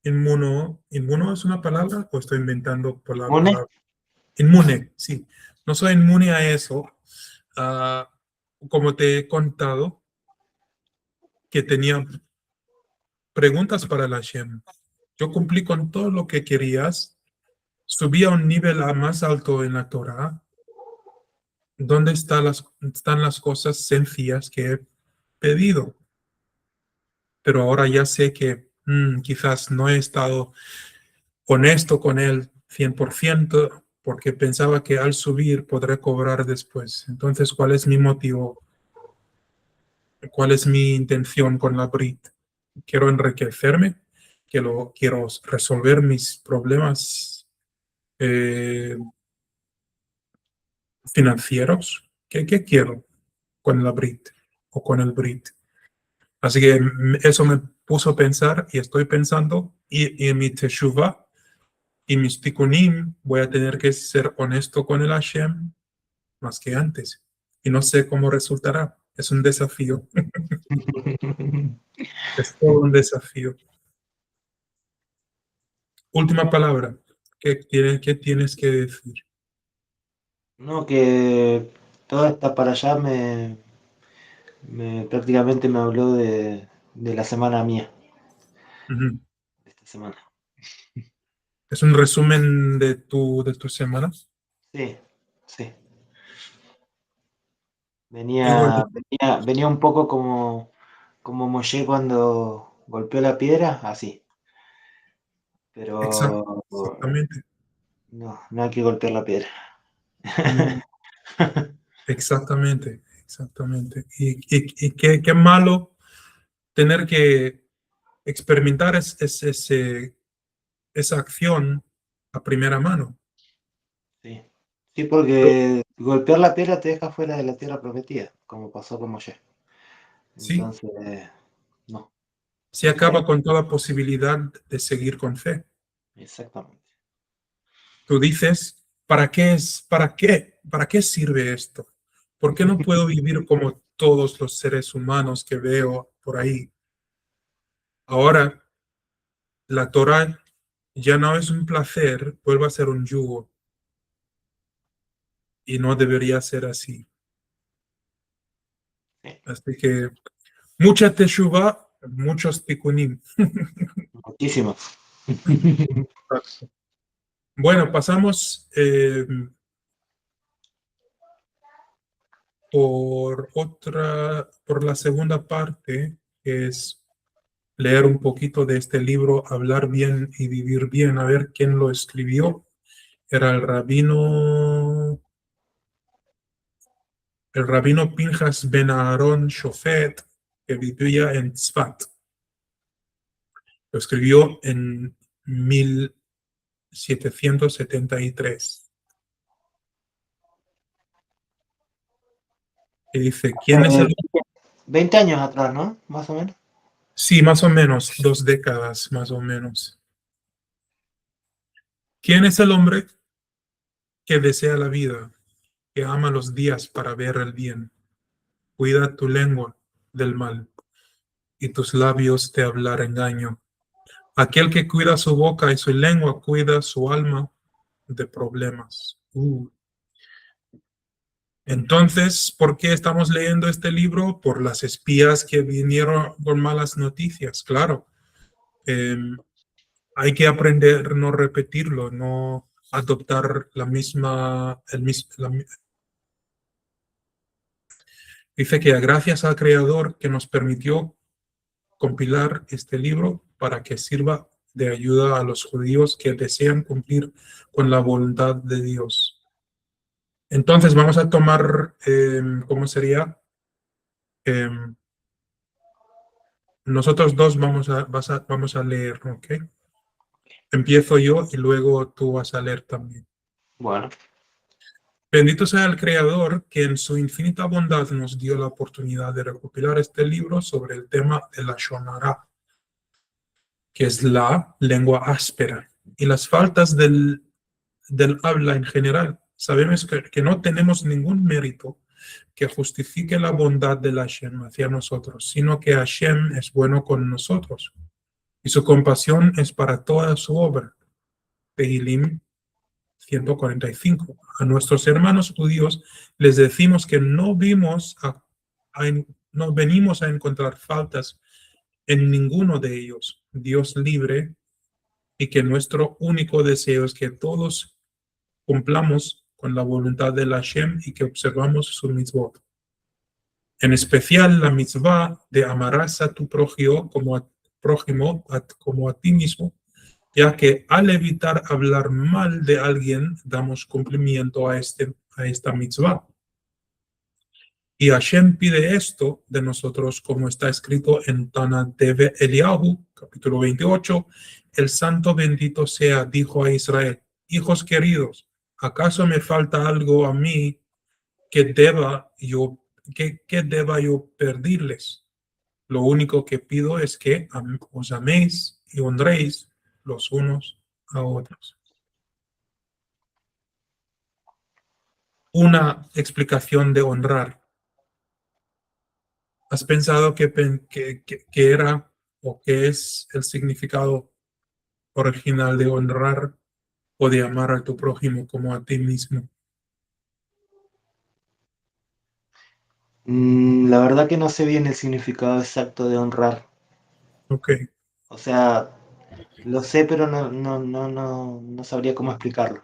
¿inmuno es una palabra o estoy inventando por la ¿Une? palabra? Inmune, sí. No soy inmune a eso. Ah, como te he contado, que tenía preguntas para la Shem. Yo cumplí con todo lo que querías, subí a un nivel más alto en la Torah, donde están las cosas sencillas que he pedido. Pero ahora ya sé que quizás no he estado honesto con él 100% porque pensaba que al subir podré cobrar después. Entonces, ¿cuál es mi motivo? ¿Cuál es mi intención con la Brit? ¿Quiero enriquecerme? ¿Quiero resolver mis problemas eh, financieros? ¿Qué quiero con la Brit o con el Brit? Así que eso me puso a pensar y estoy pensando y en mi Teshuvah y mis tikkunim voy a tener que ser honesto con el Hashem más que antes. Y no sé cómo resultará. Es un desafío. Es todo un desafío. Última palabra. ¿Qué tienes que decir? No, que toda esta para allá prácticamente me habló de la semana mía, Ujú. de esta semana. ¿Es un resumen de tu semana? Sí, sí. Qué bueno. Venía un poco como Moshe cuando golpeó la piedra, así. Pero Exactamente. no, no hay que golpear la piedra. Mm, exactamente, exactamente. Y qué malo tener que experimentar esa acción a primera mano. Sí. Sí, porque golpear la piedra te deja fuera de la tierra prometida, como pasó con Moshe. Sí, Entonces, no, se no está acaba bien. con toda posibilidad de seguir con fe. Exactamente. Tú dices, ¿para qué sirve esto? ¿Por qué no puedo vivir como todos los seres humanos que veo por ahí? Ahora, la Torah ya no es un placer, vuelve a ser un yugo y no debería ser así. Sí, Así que mucha teshuvah, muchos tikkunim. muchísimo. Bueno, pasamos por la segunda parte, que es leer un poquito de este libro, Hablar bien y vivir bien, a ver quién lo escribió. Era el rabino Pinjas Ben Aaron Shofet, que vivía en Tzfat. Lo escribió en 1773. Y dice, ¿quién es Eh, el... 20 años atrás, ¿no? Más o menos. Sí, más o menos, 2 décadas, más o menos. ¿Quién es el hombre que desea la vida, que ama los días para ver el bien? Cuida tu lengua del mal y tus labios de hablar engaño. Aquel que cuida su boca y su lengua cuida su alma de problemas. Entonces, ¿por qué estamos leyendo este libro? Por las espías que vinieron con malas noticias, claro. Eh, hay que aprender no repetirlo, no adoptar la misma, dice que gracias al Creador que nos permitió compilar este libro para que sirva de ayuda a los judíos que desean cumplir con la voluntad de Dios. Entonces vamos a tomar, ¿cómo sería? Eh, nosotros dos vamos a leer, ¿ok? Empiezo yo y luego tú vas a leer también. Bueno, Bendito sea el Creador que en su infinita bondad nos dio la oportunidad de recopilar este libro sobre el tema de la Shonara, que es la lengua áspera, y las faltas del habla en general. Sabemos que no tenemos ningún mérito que justifique la bondad de Hashem hacia nosotros, sino que Hashem es bueno con nosotros y su compasión es para toda su obra. Tehilim 145. A nuestros hermanos judíos les decimos que no venimos a encontrar faltas en ninguno de ellos. Dios libre, y que nuestro único deseo es que todos cumplamos con la voluntad de Hashem y que observamos su mitzvot. En especial la mitzvah de amarás a tu prójimo como a ti mismo, ya que al evitar hablar mal de alguien, damos cumplimiento a esta mitzvah. Y Hashem pide esto de nosotros, como está escrito en Tana Deve Eliyahu, capítulo 28. El santo bendito sea, dijo a Israel: hijos queridos, ¿acaso me falta algo a mí que deba yo pedirles? Lo único que pido es que os améis y honréis los unos a otros. Una explicación de honrar. ¿Has pensado que era o qué es el significado original de honrar o de amar a tu prójimo como a ti mismo? la verdad que no sé bien el significado exacto de honrar. Ok, O sea, Lo sé, pero no sabría cómo explicarlo.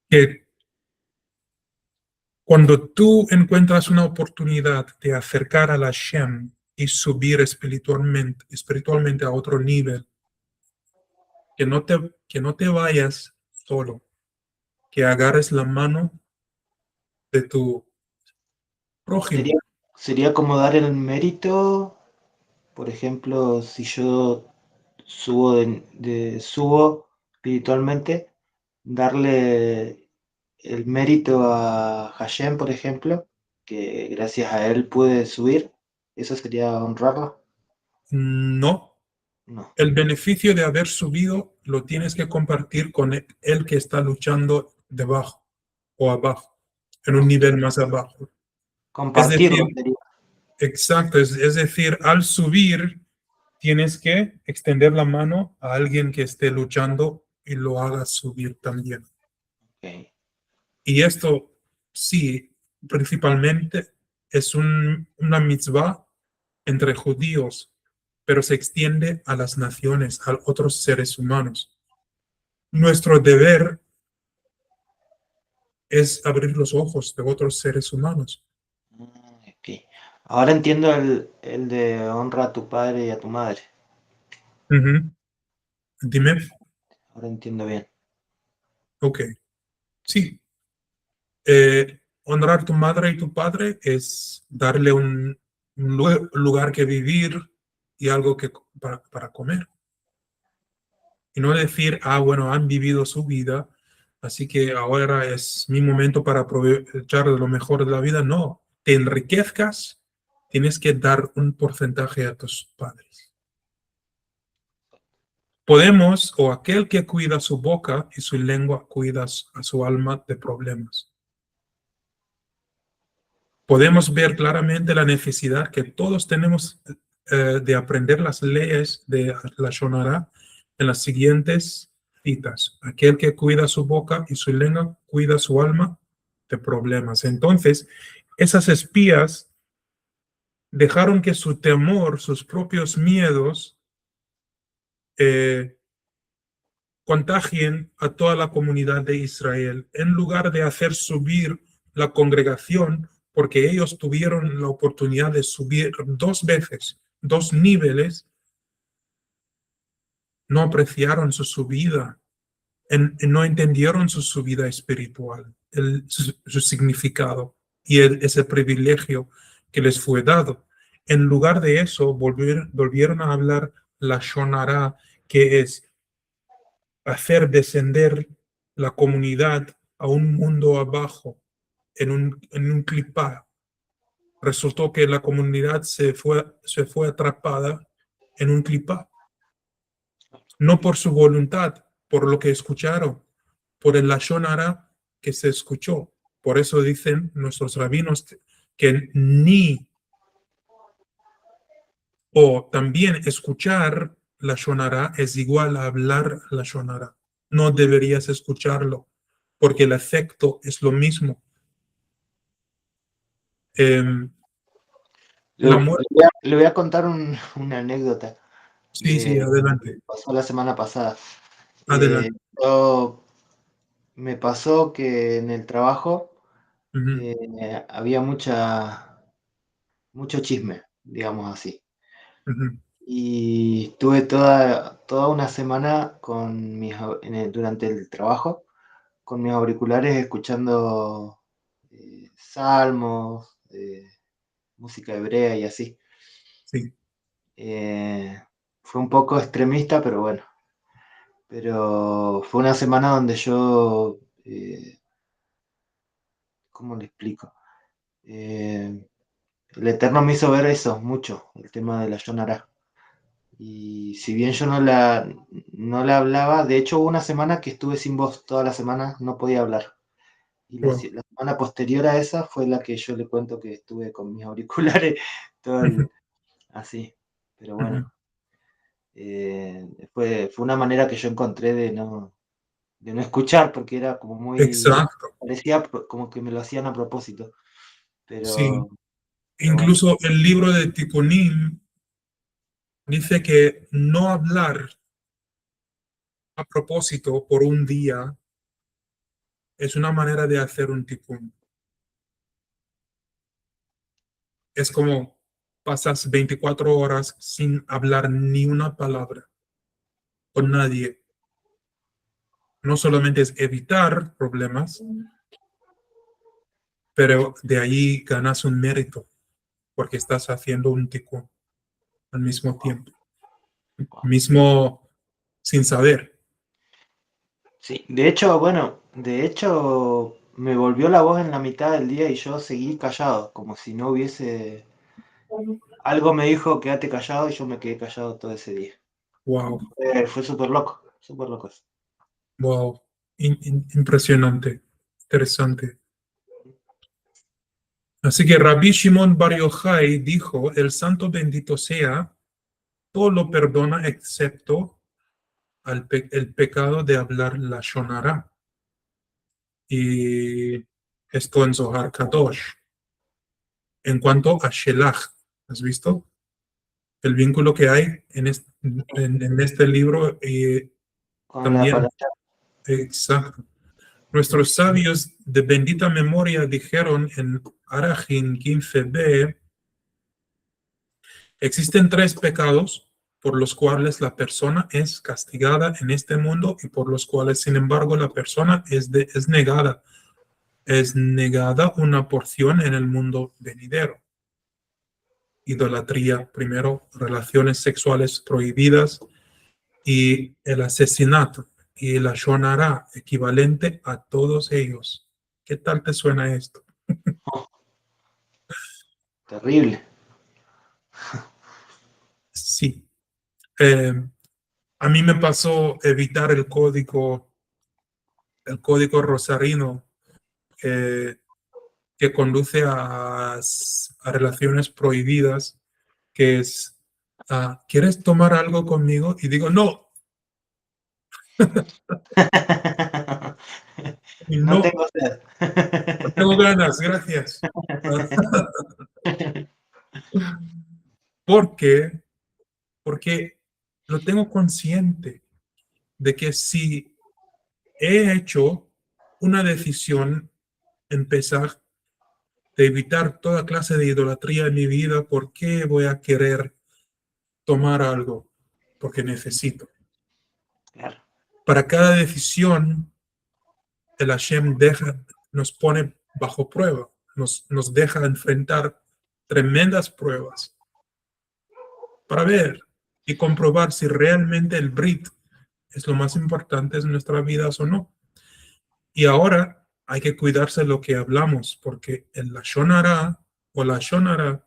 Que cuando tú encuentras una oportunidad de acercar a la Shem y subir espiritualmente a otro nivel, que no te vayas solo, que agarres la mano de tu prójimo. Sería, sería como dar el mérito, por ejemplo, si yo subo espiritualmente, darle el mérito a Hashem, por ejemplo, que gracias a él pude subir, ¿eso sería honrarlo? No, No. el beneficio de haber subido lo tienes que compartir con el que está luchando debajo o abajo, en un Ok. nivel más abajo. Es Compartirlo decir, sería. exacto, es decir, al subir tienes que extender la mano a alguien que esté luchando y lo haga subir también. Ok. Y esto sí, principalmente es una mitzvah entre judíos, pero se extiende a las naciones, a otros seres humanos. Nuestro deber es abrir los ojos de otros seres humanos. Ok. Ahora entiendo el de honra a tu padre y a tu madre. Ujú. Dime, Ahora entiendo bien. ok, sí. Honrar a tu madre y tu padre es darle un lugar que vivir y algo para comer. Y no decir, ah, bueno, han vivido su vida, así que ahora es mi momento para aprovechar de lo mejor de la vida. No, te enriquezcas, tienes que dar un porcentaje a tus padres. Podemos, o aquel que cuida su boca y su lengua cuida a su alma de problemas. Podemos ver claramente la necesidad que todos tenemos de aprender las leyes de la Shonara en las siguientes citas. Aquel que cuida su boca y su lengua cuida su alma de problemas. Entonces, esas espías dejaron que su temor, sus propios miedos, eh, contagien a toda la comunidad de Israel, en lugar de hacer subir la congregación, porque ellos tuvieron la oportunidad de subir dos veces, dos niveles, no apreciaron su subida, no entendieron su subida espiritual, su significado y ese privilegio que les fue dado. En lugar de eso, volvieron a hablar la Shonara, que es hacer descender la comunidad a un mundo abajo, en un clipá. Resultó que la comunidad se fue atrapada en un clipá, no por su voluntad, por lo que escucharon, por el lashon hara que se escuchó. Por eso dicen nuestros rabinos que ni o también escuchar la shonara es igual a hablar la shonara. No deberías escucharlo, porque el efecto es lo mismo. Eh, Le, la le muerte. voy a, le voy a contar una anécdota Sí, sí, de adelante, pasó la semana pasada. Eh, adelante. yo- Me pasó que en el trabajo Ujú, había mucho chisme, digamos así. ujú, Y estuve toda una semana durante el trabajo con mis auriculares escuchando salmos, música hebrea y así. sí, Eh, Fue un poco extremista, pero bueno. Pero fue una semana donde yo, ¿cómo le explico? Eh, el Eterno me hizo ver eso mucho, el tema de la Yonará. Y si bien yo no la hablaba, de hecho hubo una semana que estuve sin voz, toda la semana no podía hablar. Y wow, la semana posterior a esa fue la que yo le cuento que estuve con mis auriculares, todo ujú, así. Pero bueno, ujú. fue una manera que yo encontré de no escuchar, porque era como muy, Exacto, parecía como que me lo hacían a propósito. sí. Pero, pero bueno, Incluso el libro de Tikkunim dice que no hablar a propósito por un día es una manera de hacer un tikkun. Es como pasas 24 horas sin hablar ni una palabra con nadie. No solamente es evitar problemas, pero de ahí ganas un mérito porque estás haciendo un tikkun al mismo tiempo, Wow. mismo sin saber. Sí, de hecho, bueno, de hecho me volvió la voz en la mitad del día y yo seguí callado, como si no hubiese... Algo me dijo quédate callado y yo me quedé callado todo ese día. Wow, Fue súper loco eso. wow, impresionante, interesante. Así que Rabbi Shimon Bar Yochai dijo, el santo bendito sea, todo lo perdona excepto el pecado de hablar la Shonara. Y esto en Zohar Kadosh. En cuanto a Shelach, ¿has visto? El vínculo que hay en este libro y Con la también, palabra. exacto. Nuestros sabios de bendita memoria dijeron en Arajin 15b, existen 3 pecados por los cuales la persona es castigada en este mundo y por los cuales, sin embargo, la persona es negada. Es negada una porción en el mundo venidero. Idolatría, primero, relaciones sexuales prohibidas y el asesinato y la shonara, equivalente a todos ellos. ¿Qué tal te suena esto? Oh, terrible. Sí. Eh, a mí me pasó evitar el código rosarino que conduce a relaciones prohibidas, que es, ¿quieres tomar algo conmigo? Y digo, no, y No no, tengo sed. no tengo ganas, gracias. ¿Por qué? Porque lo tengo consciente de que si he hecho una decisión, empezar de evitar toda clase de idolatría en mi vida, ¿por qué voy a querer tomar algo? Porque necesito. Claro, Para cada decisión, el Hashem nos pone bajo prueba, nos deja enfrentar tremendas pruebas para ver y comprobar si realmente el Brit es lo más importante en nuestras vidas o no. Y ahora hay que cuidarse lo que hablamos, porque el Lashon Hara o la Shonara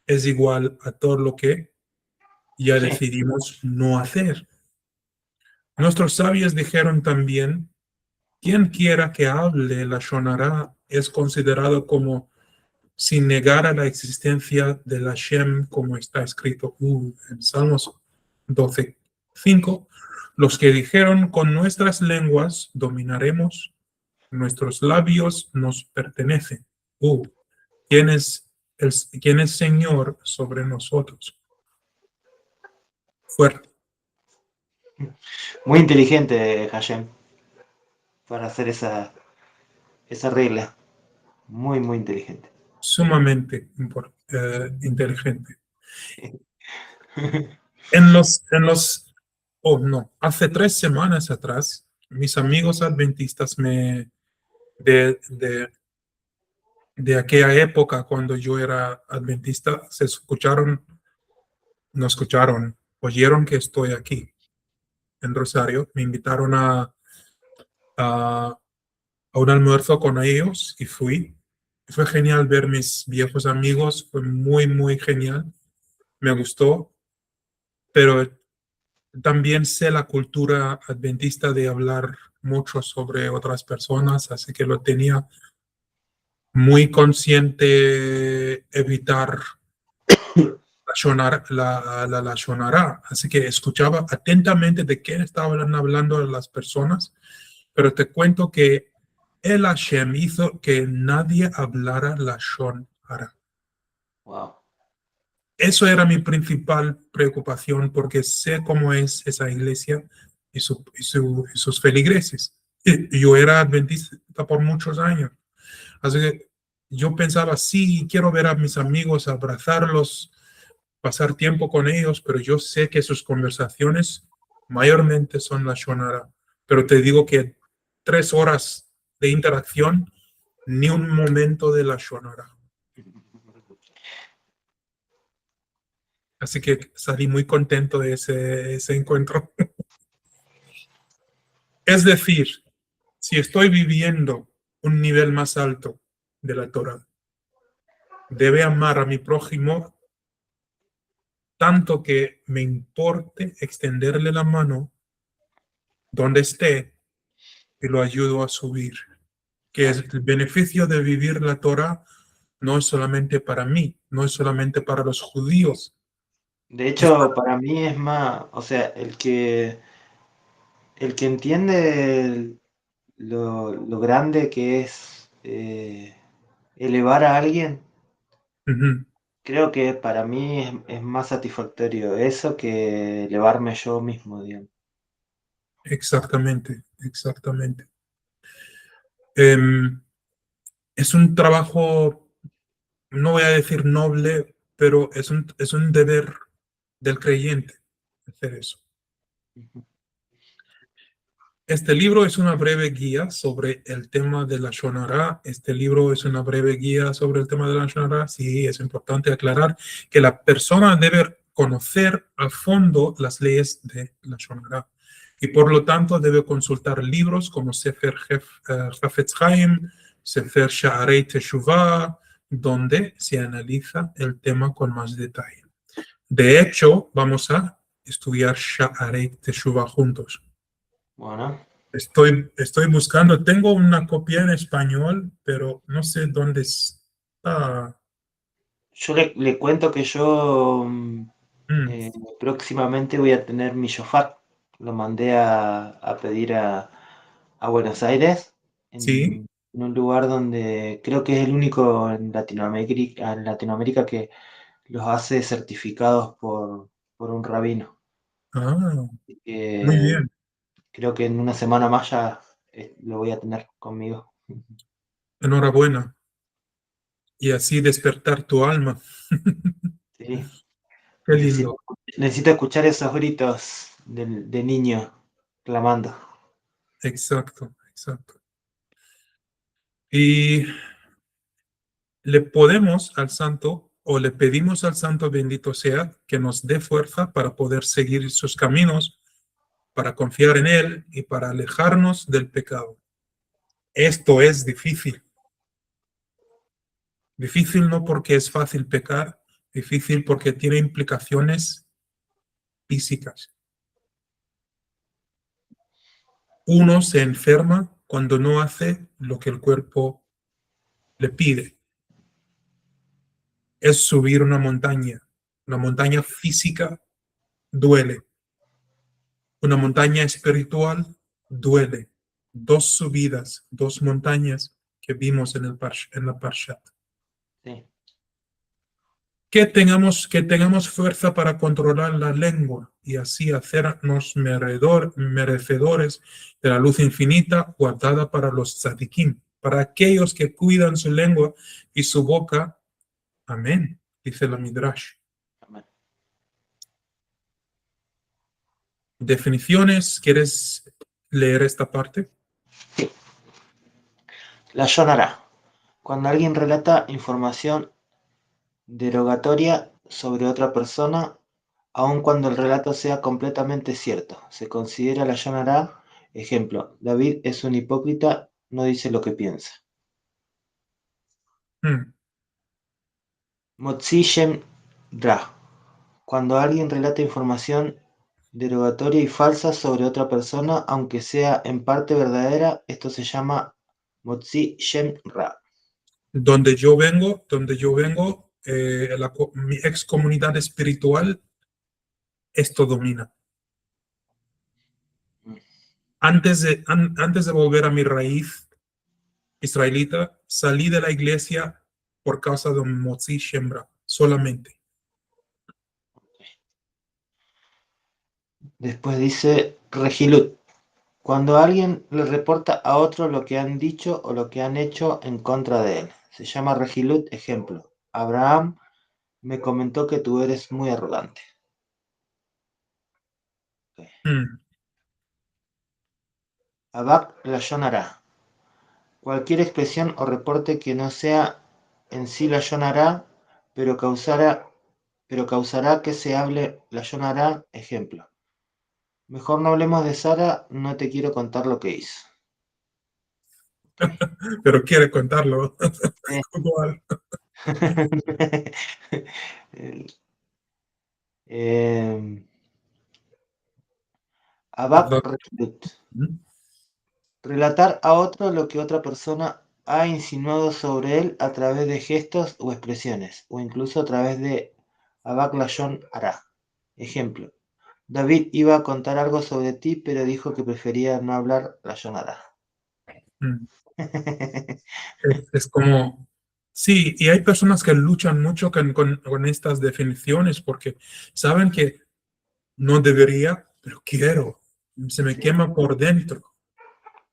es igual a todo lo que ya sí, decidimos no hacer. Nuestros sabios dijeron también, quien quiera que hable la Shonara es considerado como si negara la existencia del Hashem, como está escrito en Salmos 12:5. Los que dijeron, con nuestras lenguas dominaremos, nuestros labios nos pertenecen. ¿Quién es, quién es Señor sobre nosotros? Fuerte, muy inteligente Hashem para hacer esa regla. Muy, muy inteligente. sumamente inteligente. Oh no, hace 3 semanas atrás, mis amigos adventistas de, de, de aquella época cuando yo era adventista, no escucharon, oyeron que estoy aquí en Rosario, me invitaron a, a un almuerzo con ellos y fui. Fue genial ver mis viejos amigos, fue muy, muy genial, me gustó, pero también sé la cultura adventista de hablar mucho sobre otras personas, así que lo tenía muy consciente evitar la shonara. Así que escuchaba atentamente de qué estaban hablando las personas, pero te cuento que el Hashem hizo que nadie hablara la shonara. Wow. Eso era mi principal preocupación porque sé cómo es esa iglesia y sus feligreses. Yo era adventista por muchos años. Así que yo pensaba, sí, quiero ver a mis amigos, abrazarlos, pasar tiempo con ellos, pero yo sé que sus conversaciones mayormente son la Shonara. Pero te digo que 3 horas de interacción, ni un momento de la Shonara. Así que salí muy contento de ese encuentro. Es decir, si estoy viviendo un nivel más alto de la Torah, debe amar a mi prójimo tanto que me importe extenderle la mano donde esté y lo ayudo a subir. Que es el beneficio de vivir la Torah no es solamente para mí, no es solamente para los judíos. De Es hecho, para mí es más, o sea, el que entiende lo grande que es elevar a alguien, Ujú, creo que para mí es más satisfactorio eso que elevarme yo mismo, digamos. exactamente, exactamente. Em, es un trabajo, no voy a decir noble, pero es un deber del creyente hacer eso. Este libro es una breve guía sobre el tema de la Shonara. Este libro es una breve guía sobre el tema de la Shonara. Sí, es importante aclarar que la persona debe conocer a fondo las leyes de la Shonara y por lo tanto debe consultar libros como Sefer Hafetz Chaim, Sefer Sha'arei Teshuvah, donde se analiza el tema con más detalle. De hecho, vamos a estudiar Sha'arei Teshuvah juntos. Bueno, Estoy buscando, tengo una copia en español, pero no sé dónde está. yo le cuento que yo Mm, próximamente voy a tener mi shofar. Lo mandé a pedir a Buenos Aires, sí, en un lugar donde creo que es el único en Latinoamérica que los hace certificados por un rabino. ah, Así muy que bien, creo que en una semana más ya lo voy a tener conmigo. enhorabuena. Y así despertar tu alma. Sí, Qué lindo, necesito escuchar esos gritos de niño clamando. exacto, exacto. Y le podemos al santo o le pedimos al santo bendito sea que nos dé fuerza para poder seguir sus caminos, para confiar en él y para alejarnos del pecado. Esto es difícil. Difícil no porque es fácil pecar, difícil porque tiene implicaciones físicas. Uno se enferma cuando no hace lo que el cuerpo le pide. Es subir una montaña. Una montaña física duele. Una montaña espiritual duele. Dos subidas, dos montañas que vimos en la Parshat. Sí. Que tengamos fuerza para controlar la lengua y así hacernos merecedores de la luz infinita guardada para los tzadikim, para aquellos que cuidan su lengua y su boca. Amén, dice la Midrash. Amén. Definiciones, ¿quieres leer esta parte? Sí. La Yonará. Cuando alguien relata información derogatoria sobre otra persona, aun cuando el relato sea completamente cierto, se considera la Yonará. Ejemplo, David es un hipócrita, no dice lo que piensa. Hmm. Motzi Shem Ra. Cuando alguien relata información derogatoria y falsa sobre otra persona, aunque sea en parte verdadera, esto se llama Motzi Shem Ra. Mi ex comunidad espiritual, esto domina. Antes de volver a mi raíz israelita, salí de la iglesia por causa de un Motzi Shembra, solamente. Después dice Regilut. Cuando alguien le reporta a otro lo que han dicho o lo que han hecho en contra de él. Se llama Regilut. Ejemplo. Abraham me comentó que tú eres muy arrogante. Okay. Mm. Abak Lashon Hara. Cualquier expresión o reporte que no sea en sí Lashon Hara, pero causará que se hable Lashon Hara. Ejemplo. Mejor no hablemos de Sara, no te quiero contar lo que hizo. Okay. Pero quiere contarlo. ¿Cuál? El, Abak Rekilut. Mm. Relatar a otro lo que otra persona ha insinuado sobre él a través de gestos o expresiones, o incluso a través de Abak Lashon Hara. Ejemplo. David iba a contar algo sobre ti, pero dijo que prefería no hablar Lashon Hara. Mm. Es como, sí, y hay personas que luchan mucho con estas definiciones porque saben que no debería, pero quiero. Se me Sí. quema por dentro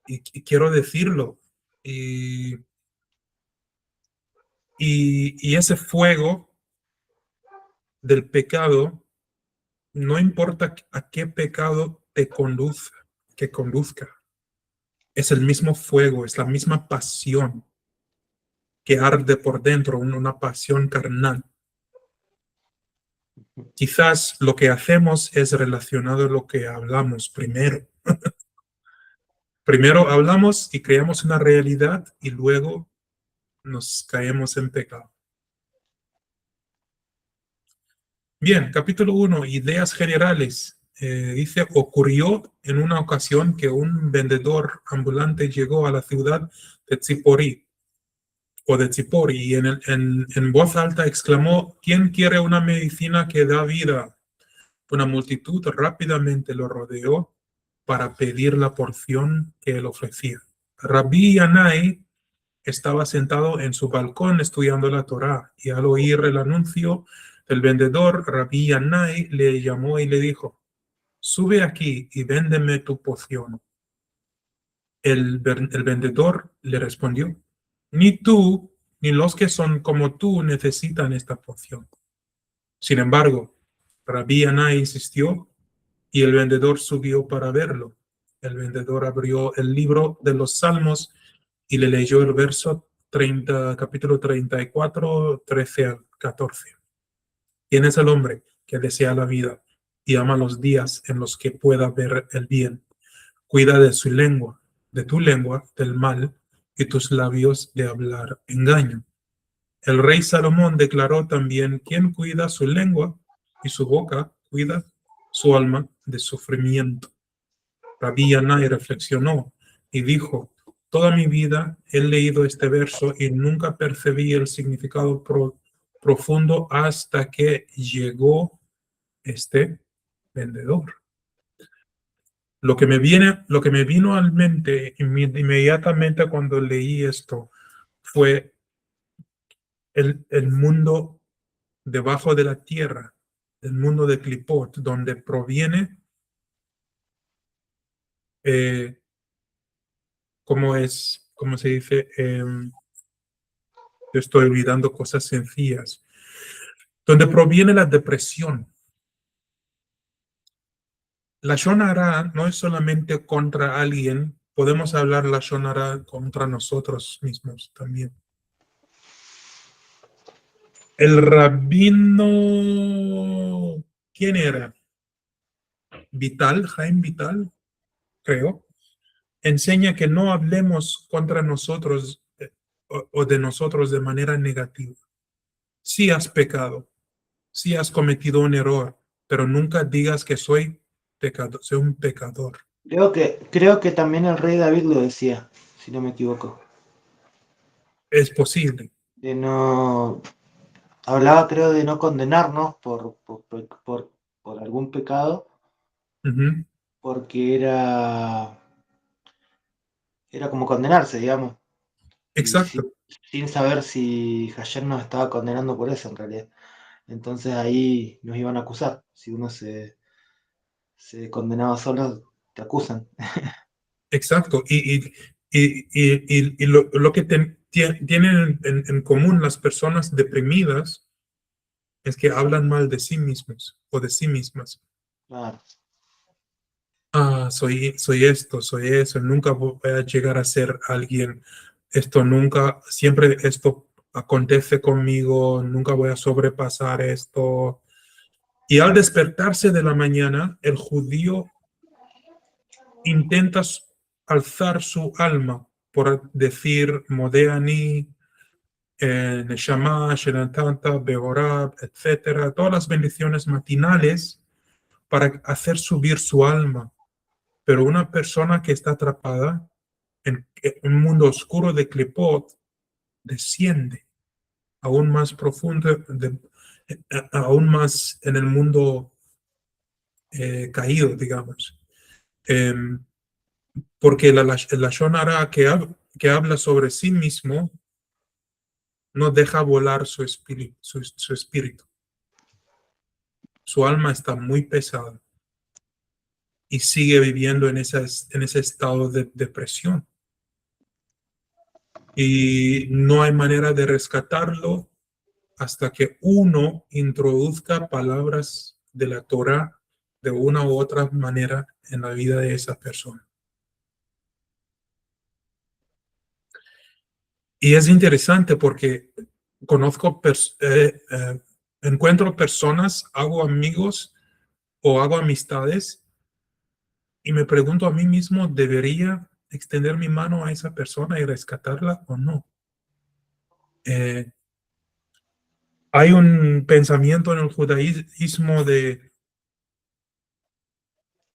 y quiero decirlo. Y, y ese fuego del pecado, no importa a qué pecado te conduzca, que conduzca, es el mismo fuego, es la misma pasión que arde por dentro, una pasión carnal. Quizás lo que hacemos es relacionado a lo que hablamos primero. Primero hablamos y creamos una realidad y luego nos caemos en pecado. Bien, capítulo 1, ideas generales. Dice, ocurrió en una ocasión que un vendedor ambulante llegó a la ciudad de Tzipori, o de Tzipori, y en voz alta exclamó, ¿quién quiere una medicina que da vida? Una multitud rápidamente lo rodeó para pedir la porción que él ofrecía. Rabí Yanai estaba sentado en su balcón estudiando la Torá y al oír el anuncio del vendedor, Rabí Yanai le llamó y le dijo, sube aquí y véndeme tu poción. El vendedor le respondió, ni tú ni los que son como tú necesitan esta poción. Sin embargo, Rabí Yanai insistió y el vendedor subió para verlo. El vendedor abrió el libro de los Salmos y le leyó el verso 30, capítulo 34, 13 al 14. ¿Quién es el hombre que desea la vida y ama los días en los que pueda ver el bien? Cuida de su lengua, de tu lengua, del mal, y tus labios de hablar engaño. El rey Salomón declaró también, ¿quién cuida su lengua y su boca cuida su alma de sufrimiento? Rabí Yanai reflexionó y dijo, toda mi vida he leído este verso y nunca percibí el significado profundo hasta que llegó este vendedor. Lo que me vino a la mente inmediatamente cuando leí esto fue el mundo debajo de la tierra, el mundo de Clipot, donde proviene, eh, ¿cómo se dice? Yo estoy olvidando cosas sencillas, donde proviene la depresión. La Shonara no es solamente contra alguien, podemos hablar la Shonara contra nosotros mismos también. El rabino, ¿quién era? Vital, Jaime Vital, creo, enseña que no hablemos contra nosotros o de nosotros de manera negativa. Si has pecado, si has cometido un error, pero nunca digas que soy pecador, soy un pecador. Creo que también el rey David lo decía, si no me equivoco. Es posible. De no. Hablaba, creo, de no condenarnos por algún pecado, Ujú. porque era como condenarse, digamos. Y Exacto. sin saber si Hashem nos estaba condenando por eso, en realidad. Entonces ahí nos iban a acusar si uno condenado solo, te acusan. Exacto. Y lo que tienen en común las personas deprimidas es que hablan mal de sí mismos o de sí mismas. Claro. Soy esto, soy eso, nunca voy a llegar a ser alguien, esto nunca, siempre esto acontece conmigo, nunca voy a sobrepasar esto. Y al despertarse de la mañana, el judío intenta alzar su alma por decir Modeani, Neshama, Shenatanta, Behorab, etcétera, todas las bendiciones matinales para hacer subir su alma. Pero una persona que está atrapada en un mundo oscuro de Klipot desciende aún más profundo, aún más en el mundo caído, digamos. Eh, porque la Lashon Hara que habla sobre sí mismo no deja volar su espíritu, su espíritu. Su alma está muy pesada y sigue viviendo en ese estado de depresión. Y no hay manera de rescatarlo hasta que uno introduzca palabras de la Torah de una u otra manera en la vida de esa persona. Y es interesante porque encuentro personas, hago amigos o hago amistades y me pregunto a mí mismo, ¿debería extender mi mano a esa persona y rescatarla o no? Hay un pensamiento en el judaísmo de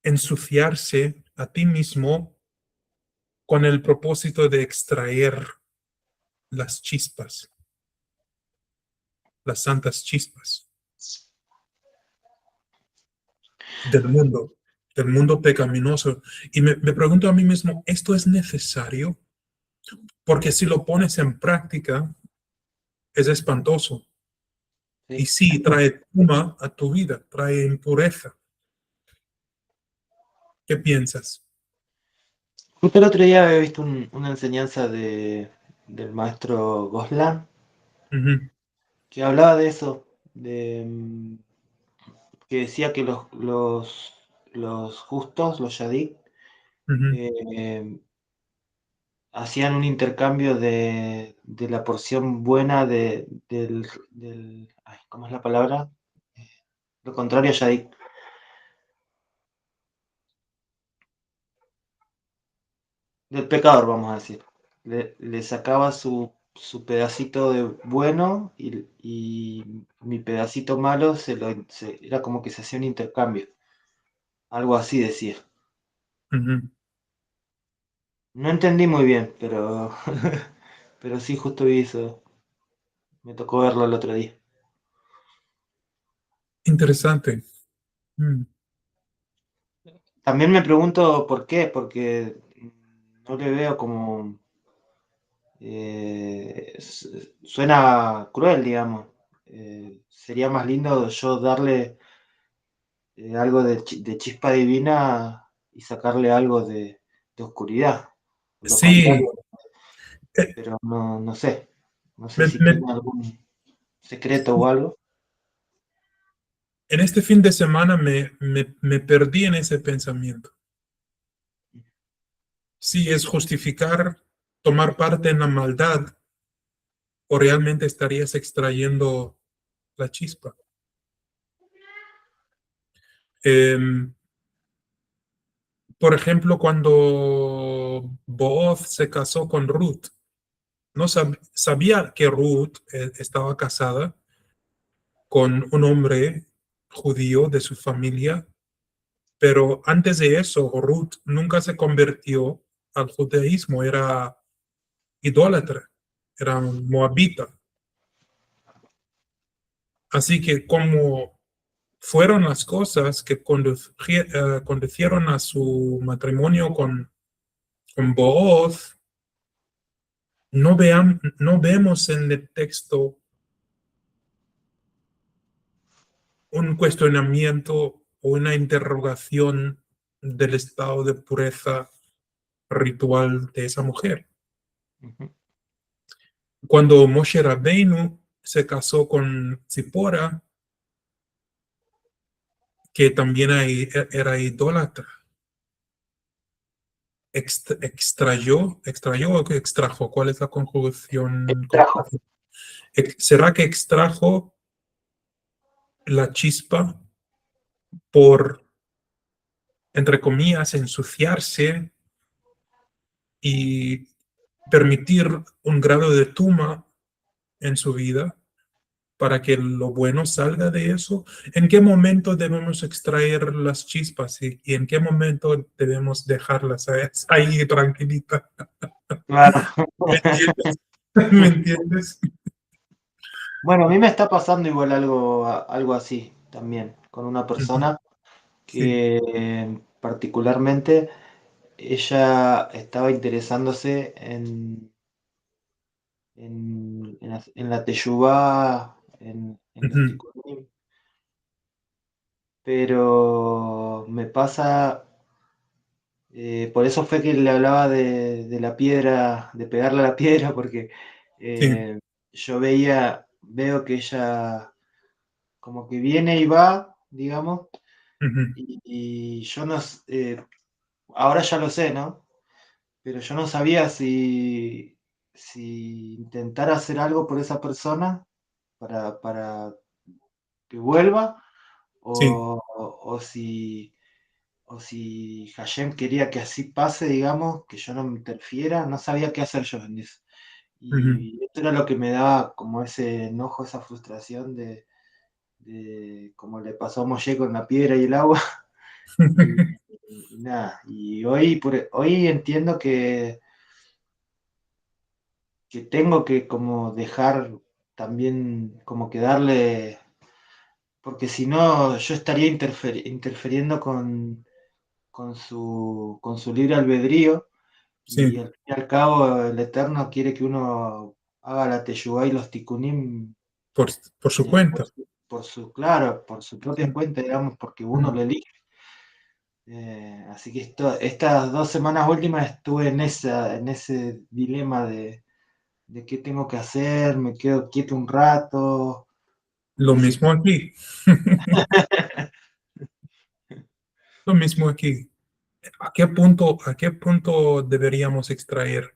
ensuciarse a ti mismo con el propósito de extraer las chispas, las santas chispas del mundo pecaminoso. Y me pregunto a mí mismo, ¿esto es necesario? Porque si lo pones en práctica, es espantoso. Y Sí. sí, trae tuma a tu vida, trae impureza. ¿Qué piensas? Justo el otro día había visto una enseñanza del maestro Goslan Ujú, que hablaba de eso, que decía que los justos, los yadik, ujú. eh, hacían un intercambio de la porción buena ay, ¿cómo es la palabra? Lo contrario a yadik, del pecador, vamos a decir. Le sacaba su pedacito de bueno y mi pedacito malo era como que se hacía un intercambio. Algo así decía. Ujú. No entendí muy bien, pero, pero sí justo vi eso. Me tocó verlo el otro día. Interesante. Mm. También me pregunto por qué, porque no le veo como... suena cruel, digamos. Sería más lindo yo darle algo de chispa divina y sacarle algo de oscuridad. Lo Sí, contrario, eh, pero no sé. No sé me- si me- tiene algún secreto o algo. en este fin de semana me perdí en ese pensamiento. Si es justificar tomar parte en la maldad o realmente estarías extrayendo la chispa. Em, por ejemplo, cuando Booz se casó con Ruth, no sabía que Ruth estaba casada con un hombre judío de su familia, pero antes de eso, Ruth nunca se convirtió al judaísmo, era idólatra, era moabita. Así que como fueron las cosas que conducieron a su matrimonio con Booz, no vemos en el texto un cuestionamiento o una interrogación del estado de pureza ritual de esa mujer. Ujú. Cuando Moshe Rabbeinu se casó con Zipora, que también era idólatra, extrayó o que extrajo, ¿cuál es la conjugación correcta? Trajo. ¿Será que extrajo la chispa por, entre comillas, ensuciarse y permitir un grado de tuma en su vida para que lo bueno salga de eso? ¿En qué momento debemos extraer las chispas y en qué momento debemos dejarlas ahí tranquilitas? Claro. ¿Me entiendes? ¿Me entiendes? Bueno, a mí me está pasando igual algo así también, con una Ujú. persona Sí. que particularmente ella estaba interesándose en la teshuvá, en los Ujú. tikkunim, pero me pasa, por eso fue que le hablaba de la piedra, de pegarle a la piedra, porque Sí. eh, yo veo que ella como que viene y va, digamos, Ujú. y yo no, ahora ya lo sé, ¿no? Pero yo no sabía si intentar hacer algo por esa persona para que vuelva Sí. o si Hashem quería que así pase, digamos, que yo no me interfiera, no sabía qué hacer yo en eso. Ujú. Y esto era lo que me daba como ese enojo, esa frustración de como le pasó a Moshe con la piedra y el agua. Y, y nada, y hoy entiendo que tengo que como dejar también, como que darle, porque si no yo estaría interfiriendo con su libre albedrío, y Sí, al fin y al cabo el Eterno quiere que uno haga la teshuvá y los tikkunim, por, por su eh, por cuenta. su, claro, por su propia Sí. cuenta, digamos, porque uno Mm. lo elige. Así que estas 2 semanas últimas estuve en ese dilema de qué tengo que hacer, me quedo quieto un rato, Lo dice, mismo aquí. Lo mismo aquí. A qué punto deberíamos extraer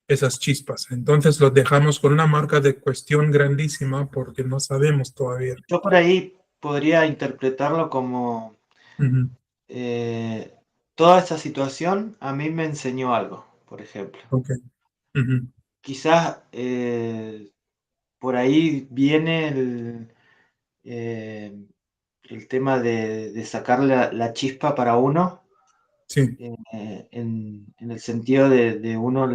esas chispas? Entonces lo dejamos con una marca de cuestión grandísima porque no sabemos todavía. yo por ahí podría interpretarlo como Ujú. eh, toda esa situación a mí me enseñó algo, por ejemplo. Ok. Ujú. Quizás por ahí viene eh, el tema de sacar la chispa para uno, Sí. en el sentido de uno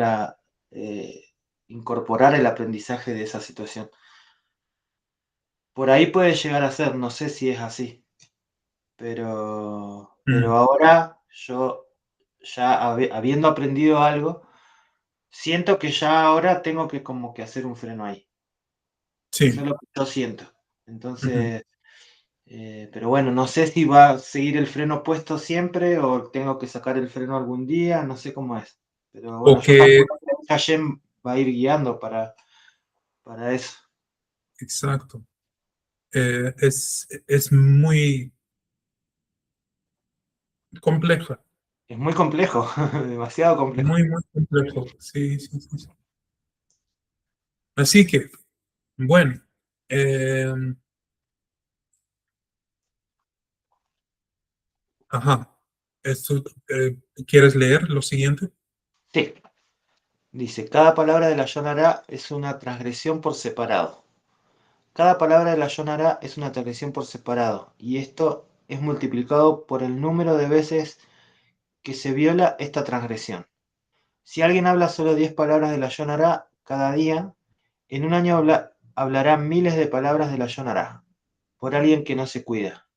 eh, incorporar el aprendizaje de esa situación. Por ahí puede llegar a ser, no sé si es así, pero Mm. ahora yo, ya habiendo aprendido algo, siento que ya ahora tengo que como que hacer un freno ahí. Eso Sí. es lo que yo siento. Ujú. Entonces, pero bueno, no sé si va a seguir el freno puesto siempre o tengo que sacar el freno algún día, no sé cómo es. Pero bueno, O yo que, calculo que Hashem va a ir guiando para eso. exacto. Es muy compleja. Es muy complejo, demasiado complejo. Muy, muy complejo. Sí, sí, sí, sí. Así que, bueno. eh, ajá. Esto, ¿quieres leer lo siguiente? Sí, dice, cada palabra de la Yonará es una transgresión por separado. Cada palabra de la Yonará es una transgresión por separado, y esto es multiplicado por el número de veces que se viola esta transgresión. Si alguien habla solo 10 palabras de la Yonará cada día, en un año hablará miles de palabras de la Yonará. Por alguien que no se cuida,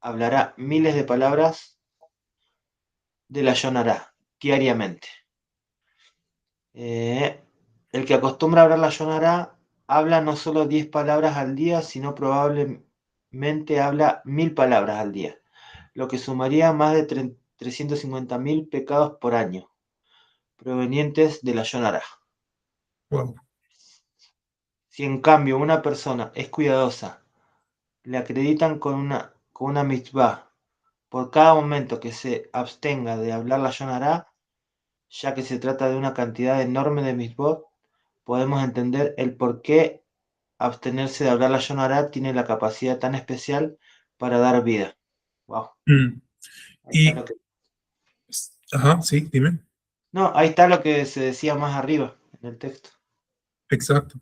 hablará miles de palabras de la Yonará diariamente. El que acostumbra a hablar la Yonará habla no solo 10 palabras al día, sino probablemente mente habla 1000 palabras al día, lo que sumaría más de 350.000 pecados por año, provenientes de la Yonará. Wow. Si en cambio una persona es cuidadosa, le acreditan con una mitzvah por cada momento que se abstenga de hablar la Yonará, ya que se trata de una cantidad enorme de mitzvot, podemos entender el por qué abstenerse de hablar la Yonará tiene la capacidad tan especial para dar vida. Wow. Mm. Ahí está lo Y, que... ajá, sí, dime. No, ahí está lo que se decía más arriba en el texto. Exacto.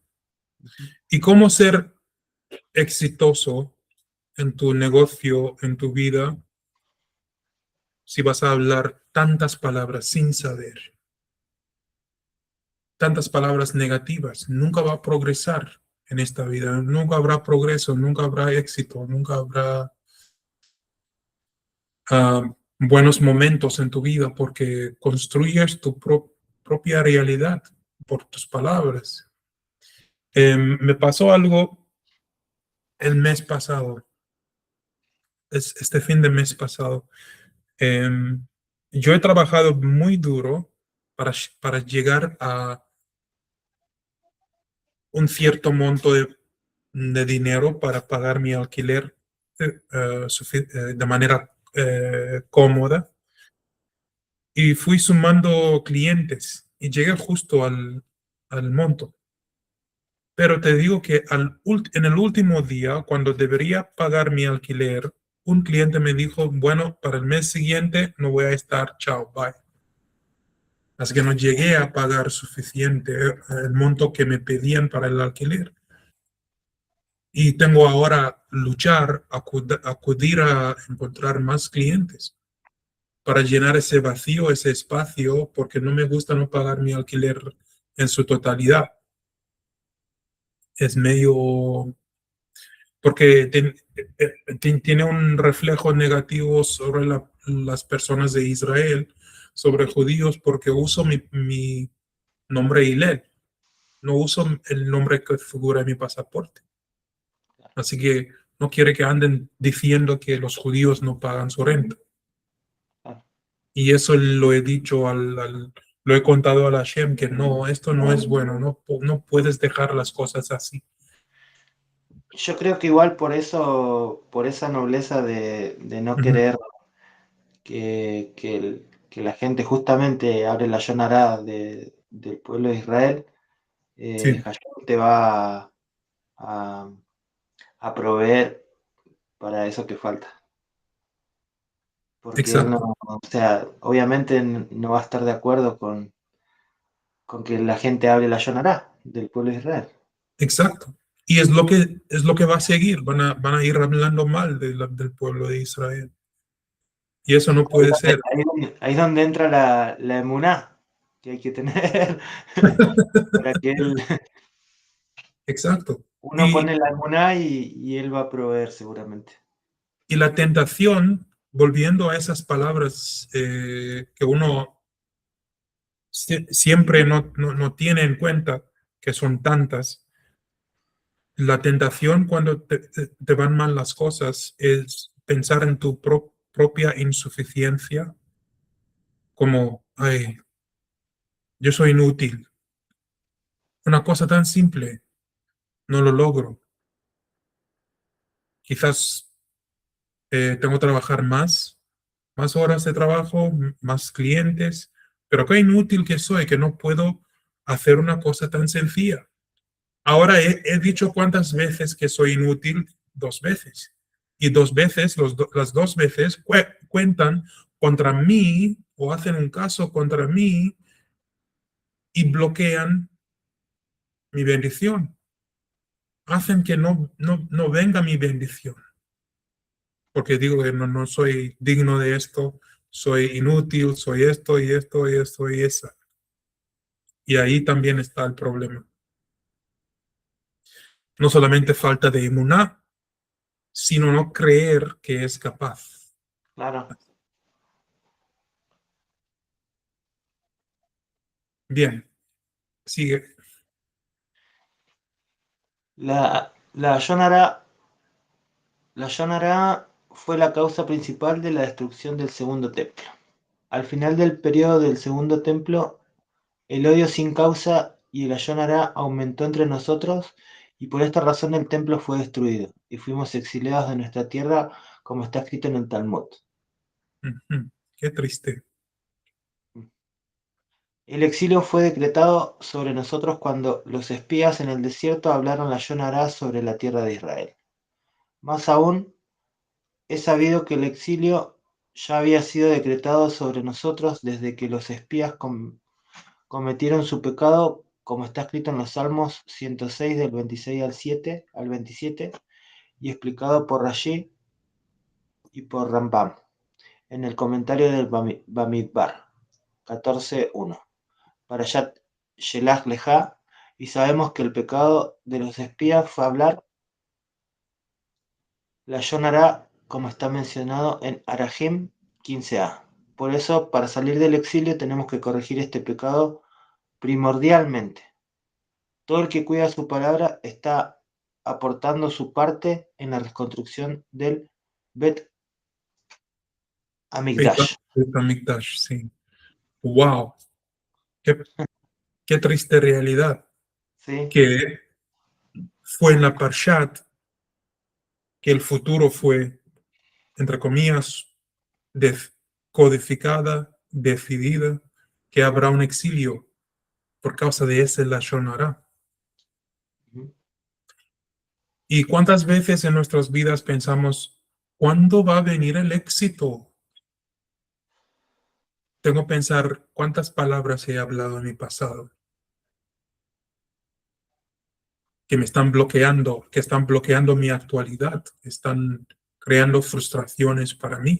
Ujú. ¿Y cómo ser exitoso en tu negocio, en tu vida, si vas a hablar tantas palabras sin saber? Tantas palabras negativas. Nunca va a progresar en esta vida. Nunca habrá progreso, nunca habrá éxito, nunca habrá buenos momentos en tu vida porque construyes tu propia realidad por tus palabras. Me pasó algo el mes pasado, este fin de mes pasado. Yo he trabajado muy duro para llegar a un cierto monto de dinero para pagar mi alquiler de manera cómoda y fui sumando clientes y llegué justo al monto. Pero te digo que en el último día, cuando debería pagar mi alquiler, un cliente me dijo, bueno, para el mes siguiente no voy a estar, chao, bye. Así que no llegué a pagar suficiente el monto que me pedían para el alquiler. Y tengo ahora luchar, acudir a encontrar más clientes para llenar ese vacío, ese espacio, porque no me gusta no pagar mi alquiler en su totalidad. Es medio, porque tiene un reflejo negativo sobre las personas de Israel, sobre judíos, porque uso mi nombre Hillel, no uso el nombre que figura en mi pasaporte. Así que no quiere que anden diciendo que los judíos no pagan su renta. Ah, Y eso lo he dicho, lo he contado a la Hashem, que no, esto no es bueno, no, no puedes dejar las cosas así. yo creo que igual por eso, por esa nobleza de no Ujú. querer que la gente justamente hable la Yonará del pueblo de Israel, Sí, Hashem te va a, a proveer para eso que falta. Porque él no, exacto, o sea, obviamente no va a estar de acuerdo con que la gente hable la Yonará del pueblo de Israel. exacto. Y es lo que va a seguir, van a ir hablando mal del pueblo de Israel. Y eso no puede ser. Ahí es donde entra la emuná que hay que tener para que él, Exacto. uno pone la emuná y él va a proveer seguramente. Y la tentación, volviendo a esas palabras que uno siempre no tiene en cuenta, que son tantas, la tentación cuando te van mal las cosas es pensar en tu propia insuficiencia, como, ay, yo soy inútil. Una cosa tan simple, no lo logro. Quizás tengo que trabajar más horas de trabajo, más clientes, pero qué inútil que soy, que no puedo hacer una cosa tan sencilla. Ahora he dicho cuántas veces que soy inútil, 2 veces. Y 2 veces, las 2 veces cuentan contra mí o hacen un caso contra mí y bloquean mi bendición. Hacen que no venga mi bendición. Porque digo que no soy digno de esto, soy inútil, soy esto y esto y esto y esa. Y ahí también está el problema. No solamente falta de inmunidad, sino no creer que es capaz. Claro. Bien, sigue. La Yonara La Shonara fue la causa principal de la destrucción del Segundo Templo. Al final del periodo del Segundo Templo, el odio sin causa y el Shonara aumentó entre nosotros, y por esta razón el templo fue destruido, y fuimos exiliados de nuestra tierra, como está escrito en el Talmud. Qué triste. El exilio fue decretado sobre nosotros cuando los espías en el desierto hablaron la Shonara sobre la tierra de Israel. Más aún, he sabido que el exilio ya había sido decretado sobre nosotros desde que los espías cometieron su pecado, como está escrito en los Salmos 106 del 26 al 27 y explicado por Rashi y por Rambam en el comentario del Bamidbar 14.1. Parashat Shelach Leja, y sabemos que el pecado de los espías fue hablar la Yonará, como está mencionado en Arahim 15a. Por eso, para salir del exilio tenemos que corregir este pecado primordialmente. Todo el que cuida su palabra está aportando su parte en la reconstrucción del Bet Hamikdash. Bet Hamikdash, sí. Wow, qué triste realidad ¿Sí? que fue en la Parshat que el futuro fue, entre comillas, codificada, decidida, que habrá un exilio por causa de ese Lashon Hara. ¿Y cuántas veces en nuestras vidas pensamos, ¿cuándo va a venir el éxito? Tengo que pensar cuántas palabras he hablado en mi pasado que me están bloqueando, que están bloqueando mi actualidad, que están creando frustraciones para mí.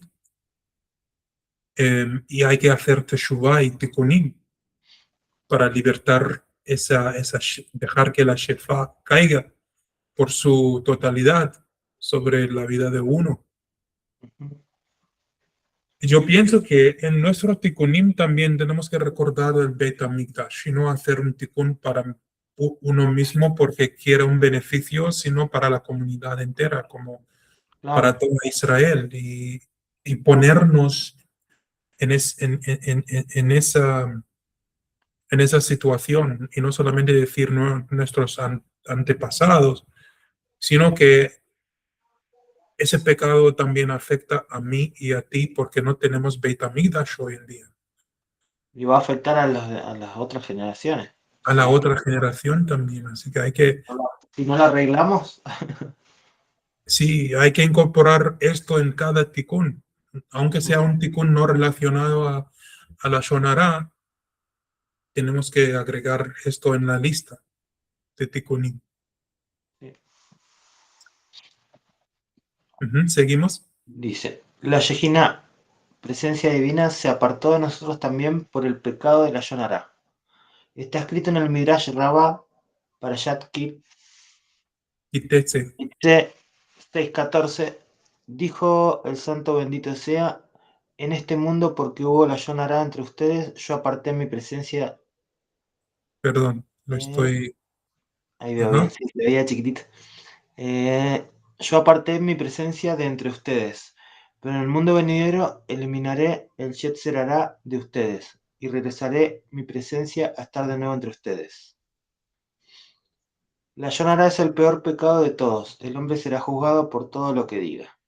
Y hay que hacer teshuvah y tikkunim para libertar dejar que la shefa caiga por su totalidad sobre la vida de uno. Y yo pienso que en nuestro tikkunim también tenemos que recordar el Beit HaMikdash y no hacer un tikkun para uno mismo porque quiere un beneficio, sino para la comunidad entera, como para Claro. toda Israel, y ponernos en esa situación y no solamente decir nuestros antepasados, sino que ese pecado también afecta a mí y a ti porque no tenemos Beit HaMikdash hoy en día. Y va a afectar a las otras generaciones. O A la sea, otra generación también, así que si no la arreglamos, sí, hay que incorporar esto en cada tikkun, aunque sea un tikkun no relacionado a la Shonara, tenemos que agregar esto en la lista de tikkunim. Seguimos. dice, la Shejina, presencia divina, se apartó de nosotros también por el pecado de la Yonará. Está escrito en el Midrash Rabbah, Parashat Ki, Y Tetse, 6.14, dijo el santo bendito sea, en este mundo porque hubo la Yonará entre ustedes, yo aparté mi presencia. perdón, lo eh, estoy. Ahí veo bien, Ajá. sí, se veía chiquitito. Yo aparté mi presencia de entre ustedes, pero en el mundo venidero eliminaré el Yetzer Hará de ustedes, y regresaré mi presencia a estar de nuevo entre ustedes. La Yonará es el peor pecado de todos. El hombre será juzgado por todo lo que diga.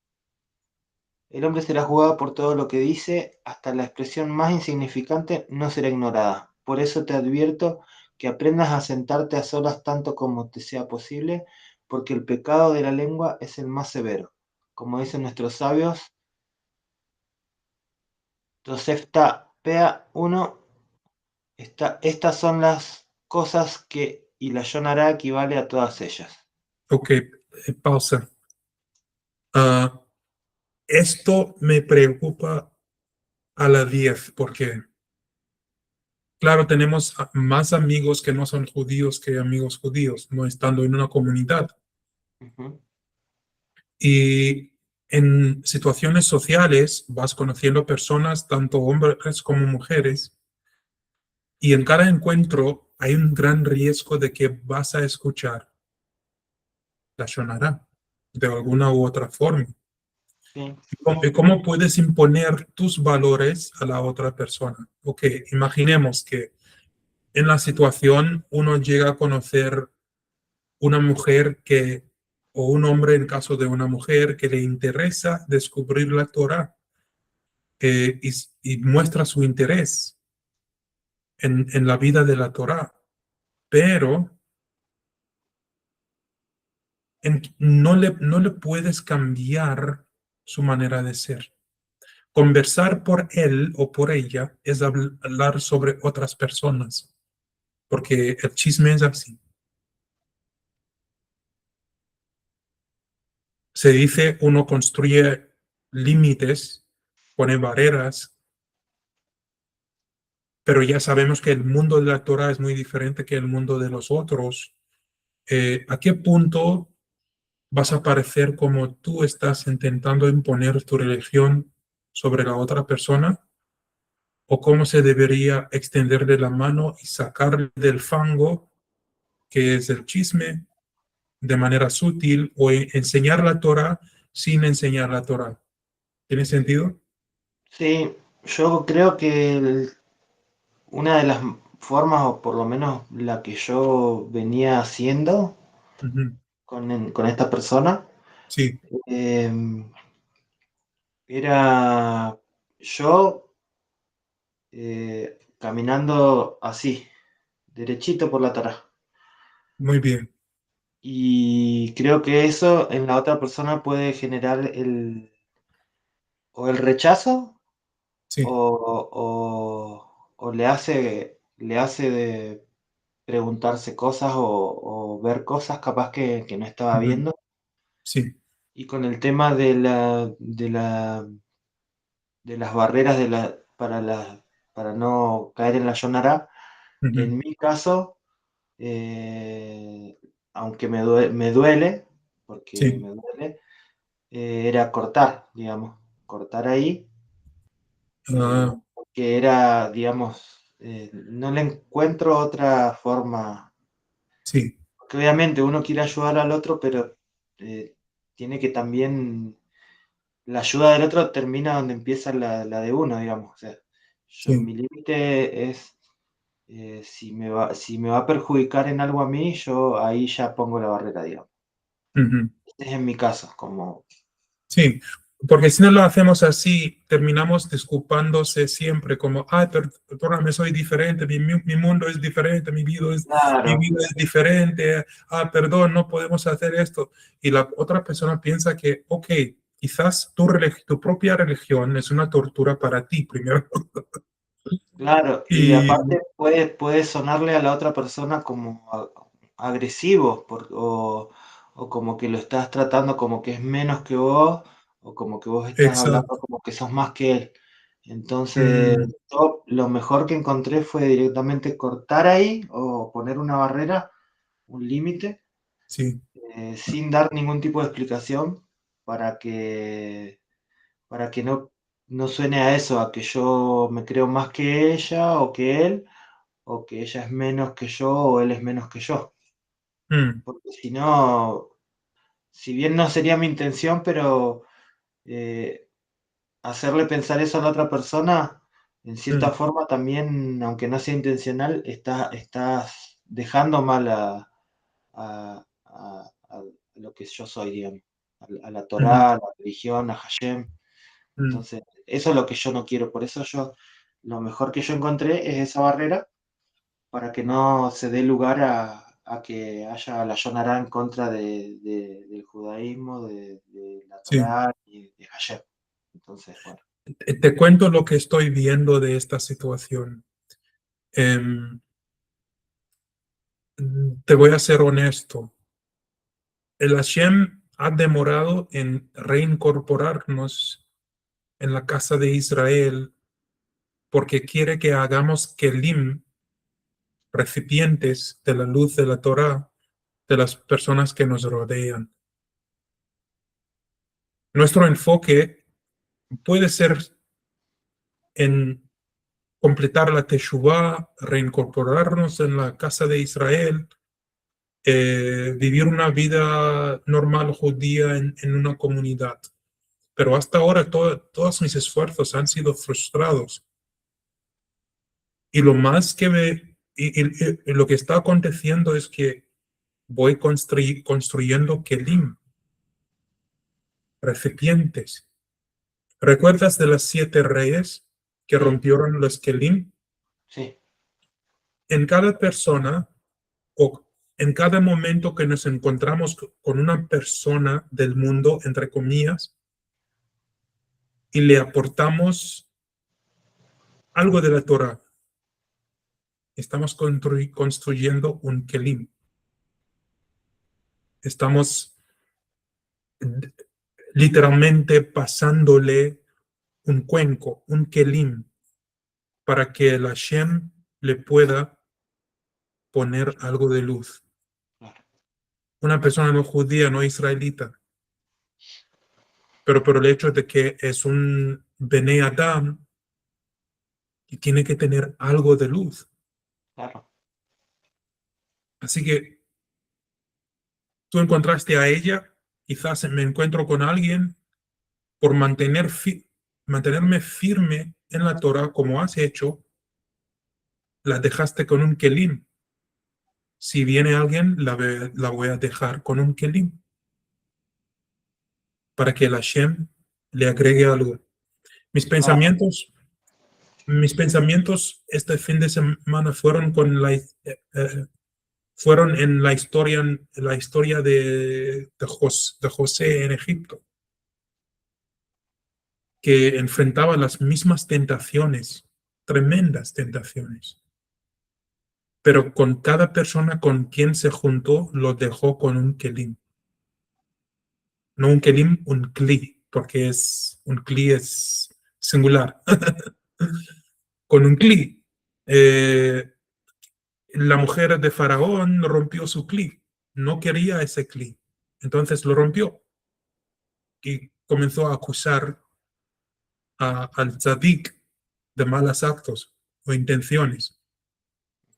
El hombre será juzgado por todo lo que dice, hasta la expresión más insignificante no será ignorada. Por eso te advierto que aprendas a sentarte a solas tanto como te sea posible, porque el pecado de la lengua es el más severo. Como dicen nuestros sabios, Tosefta Pea 1, estas son las cosas que y la Yonará equivale a todas ellas. Ok, pausa. Ah, esto me preocupa a la 10 porque, claro, tenemos más amigos que no son judíos que amigos judíos, no estando en una comunidad. Ujú. Y en situaciones sociales vas conociendo personas, tanto hombres como mujeres, y en cada encuentro hay un gran riesgo de que vas a escuchar la Shonará. de alguna u otra forma. Sí, ¿Cómo puedes imponer tus valores a la otra persona? Ok, imaginemos que en la situación uno llega a conocer una mujer o un hombre en caso de una mujer que le interesa descubrir la Torá y muestra su interés en la vida de la Torá, pero no le puedes cambiar su manera de ser. Conversar por él o por ella es hablar sobre otras personas, porque el chisme es así. Se dice, uno construye límites, pone barreras, pero ya sabemos que el mundo de la Torah es muy diferente que el mundo de los otros. ¿A qué punto vas a parecer como tú estás intentando imponer tu religión sobre la otra persona? ¿O cómo se debería extenderle la mano y sacar del fango, que es el chisme, de manera sutil, o enseñar la Torah sin enseñar la Torah? ¿Tiene sentido? sí, yo creo que una de las formas, o por lo menos la que yo venía haciendo Ujú. con esta persona, Sí, em, era yo caminando así, derechito por la Torá. muy bien. Y creo que eso en la otra persona puede generar o el rechazo Sí. o le hace de preguntarse cosas o ver cosas capaz que no estaba Ujú. viendo. Sí. Y con el tema de las barreras para no caer en la Yonará, Ujú. en mi caso, eh, aunque me duele, porque Sí. me duele, era cortar, digamos, cortar ahí, Ah, porque era, digamos, no le encuentro otra forma, sí. porque obviamente uno quiere ayudar al otro, pero tiene que también, la ayuda del otro termina donde empieza la de uno, digamos, o sea, Sí. mi límite es, si me va a perjudicar en algo a mí, yo ahí ya pongo la barrera, digamos. Ujú. Este es en mi caso, como, Sí, porque si no lo hacemos así, terminamos disculpándose siempre como, ah, perdóname, soy diferente, mi mundo es diferente, mi claro, vida es diferente, ah, perdón, no podemos hacer esto. Y la otra persona piensa que, ok, quizás tu propia religión es una tortura para ti primero. claro, y Y aparte puede sonarle a la otra persona como agresivo, o como que lo estás tratando como que es menos que vos, o como que vos estás hablando exacto. como que sos más que él. Entonces, Mm, yo lo mejor que encontré fue directamente cortar ahí o poner una barrera, un límite, sí, sin dar ningún tipo de explicación para que, para que no suene a eso, a que yo me creo más que ella o que él, o que ella es menos que yo o él es menos que yo. mm, Porque si no, si bien no sería mi intención, pero eh, hacerle pensar eso a la otra persona, en cierta mm, forma también, aunque no sea intencional, estás dejando mal a lo que yo soy, digamos, a la mm, Torá, a la religión, a Hashem. mm, Entonces, eso es lo que yo no quiero. Por eso lo mejor que yo encontré es esa barrera para que no se dé lugar a que haya la Yonará en contra del judaísmo, de la sí. Torá y de Hashem. Entonces, bueno, Te cuento lo que estoy viendo de esta situación. Em, Te voy a ser honesto. El Hashem ha demorado en reincorporarnos en la casa de Israel porque quiere que hagamos kelim, recipientes de la luz de la Torah, de las personas que nos rodean. Nuestro enfoque puede ser en completar la Teshuvah, reincorporarnos en la casa de Israel, vivir una vida normal judía en una comunidad. Pero hasta ahora todos mis esfuerzos han sido frustrados. Y lo más que y lo que está aconteciendo es que voy construyendo kelim, recipientes. ¿Recuerdas de las 7 reyes que Sí, rompieron los kelim? sí, En cada persona o en cada momento que nos encontramos con una persona del mundo, entre comillas, y le aportamos algo de la Torah, estamos construyendo un kelim. Estamos literalmente pasándole un cuenco, un kelim, para que el Hashem le pueda poner algo de luz. claro. Una persona no judía, no israelita, pero por el hecho de que es un Bene Adam y tiene que tener algo de luz. Claro. Así que tú encontraste a ella, quizás me encuentro con alguien por mantenerme firme en la Torah como has hecho, la dejaste con un kelim. Si viene alguien, la voy a dejar con un kelim para que el Hashem le agregue algo. Mis Ah, pensamientos, mis pensamientos este fin de semana fueron en la historia de José en Egipto, que enfrentaba las mismas tentaciones, tremendas tentaciones. Pero con cada persona con quien se juntó, lo dejó con un kelim. No un kelim, un kli, porque un kli es singular. Con un kli. La mujer de Faraón rompió su kli. No quería ese kli. Entonces lo rompió y comenzó a acusar al tzadik de malos actos o intenciones.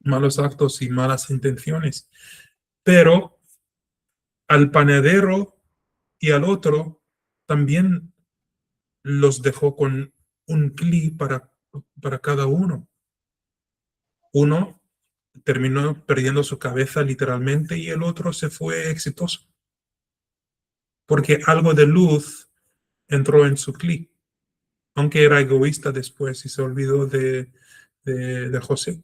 Malos actos y malas intenciones. Pero al panadero y al otro también los dejó con un kli para cada uno. Uno terminó perdiendo su cabeza literalmente y el otro se fue exitoso, porque algo de luz entró en su kli, aunque era egoísta después y se olvidó de José.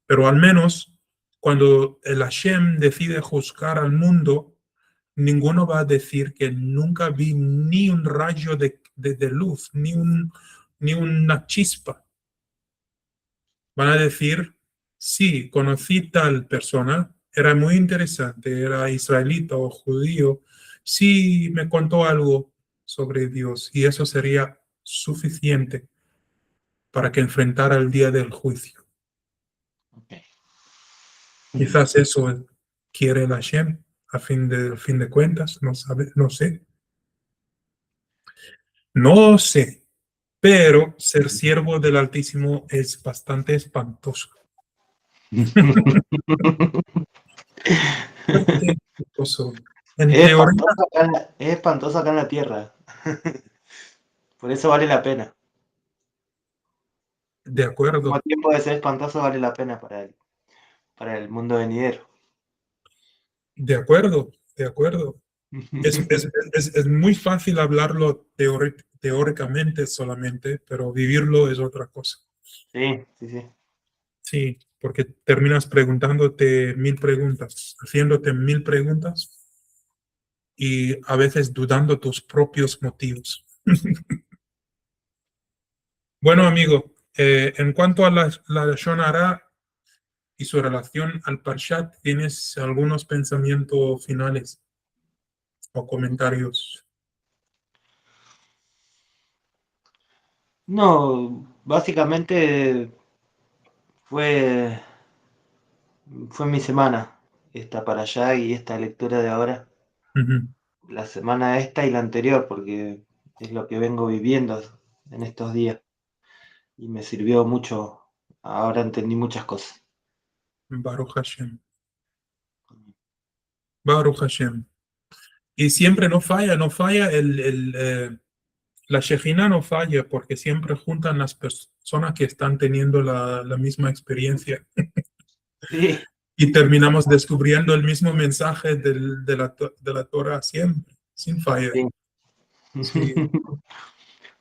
Pero al menos cuando el Hashem decide juzgar al mundo, ninguno va a decir que nunca vi ni un rayo de luz, ni una chispa. Van a decir, sí, conocí tal persona, era muy interesante, era israelita o judío, sí me contó algo sobre Dios y eso sería suficiente para que enfrentara el día del juicio. ok. Quizás eso quiere el Hashem fin de cuentas, no sé, no sé, pero ser siervo del Altísimo es bastante espantoso. Bastante espantoso. En teoría, Es espantoso acá en la tierra. Por eso vale la pena. de Al mismo acuerdo, tiempo de ser espantoso vale la pena para el mundo venidero. de acuerdo, de acuerdo. Es muy fácil hablarlo teóricamente solamente, pero vivirlo es otra cosa. Sí, sí, sí. Sí, porque terminas preguntándote 1000 preguntas, haciéndote 1000 preguntas y a veces dudando tus propios motivos. Bueno, amigo, en cuanto a la Lashon Hara y su relación al Parshat, ¿tienes algunos pensamientos finales o comentarios? No, básicamente fue, fue mi semana, esta para allá y esta lectura de ahora. Ujú. La semana esta y la anterior, porque es lo que vengo viviendo en estos días y me sirvió mucho. Ahora entendí muchas cosas. Baruch Hashem. Baruch Hashem. Y siempre no falla, la Shejina no falla porque siempre juntan las personas que están teniendo la misma experiencia Sí, y terminamos descubriendo el mismo mensaje de la Torah siempre, sin falla. sí. Sí,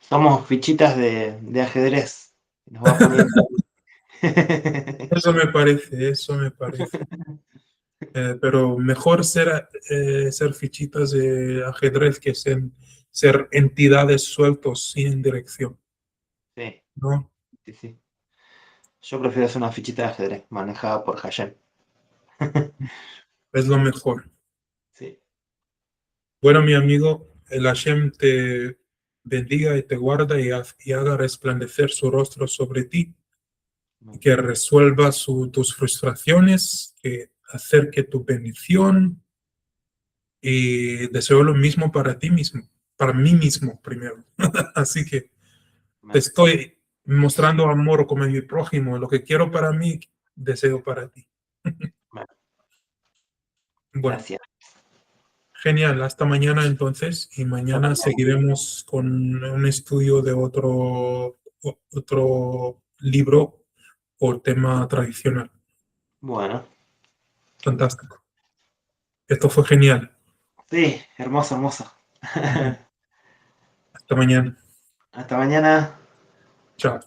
Somos fichitas de ajedrez. Nos va poniendo. eso me parece, eso me parece. Pero mejor ser fichitas de ajedrez que ser entidades sueltos sin dirección, Sí, ¿no? sí, sí. Yo prefiero ser una fichita de ajedrez manejada por Hashem. Es lo mejor. Sí. Bueno, mi amigo, el Hashem te bendiga y te guarda y haga resplandecer su rostro sobre ti, y que resuelva tus frustraciones, que acerque tu bendición y deseo lo mismo para ti mismo, para mí mismo primero. Así que te estoy mostrando amor como mi prójimo, lo que quiero para mí, deseo para ti. Bueno, Gracias. genial, hasta mañana entonces, y mañana seguiremos con un estudio de otro libro o tema tradicional. Bueno, Fantástico. Esto fue genial. sí, hermoso, hermoso. Hasta mañana. Hasta mañana. Chao.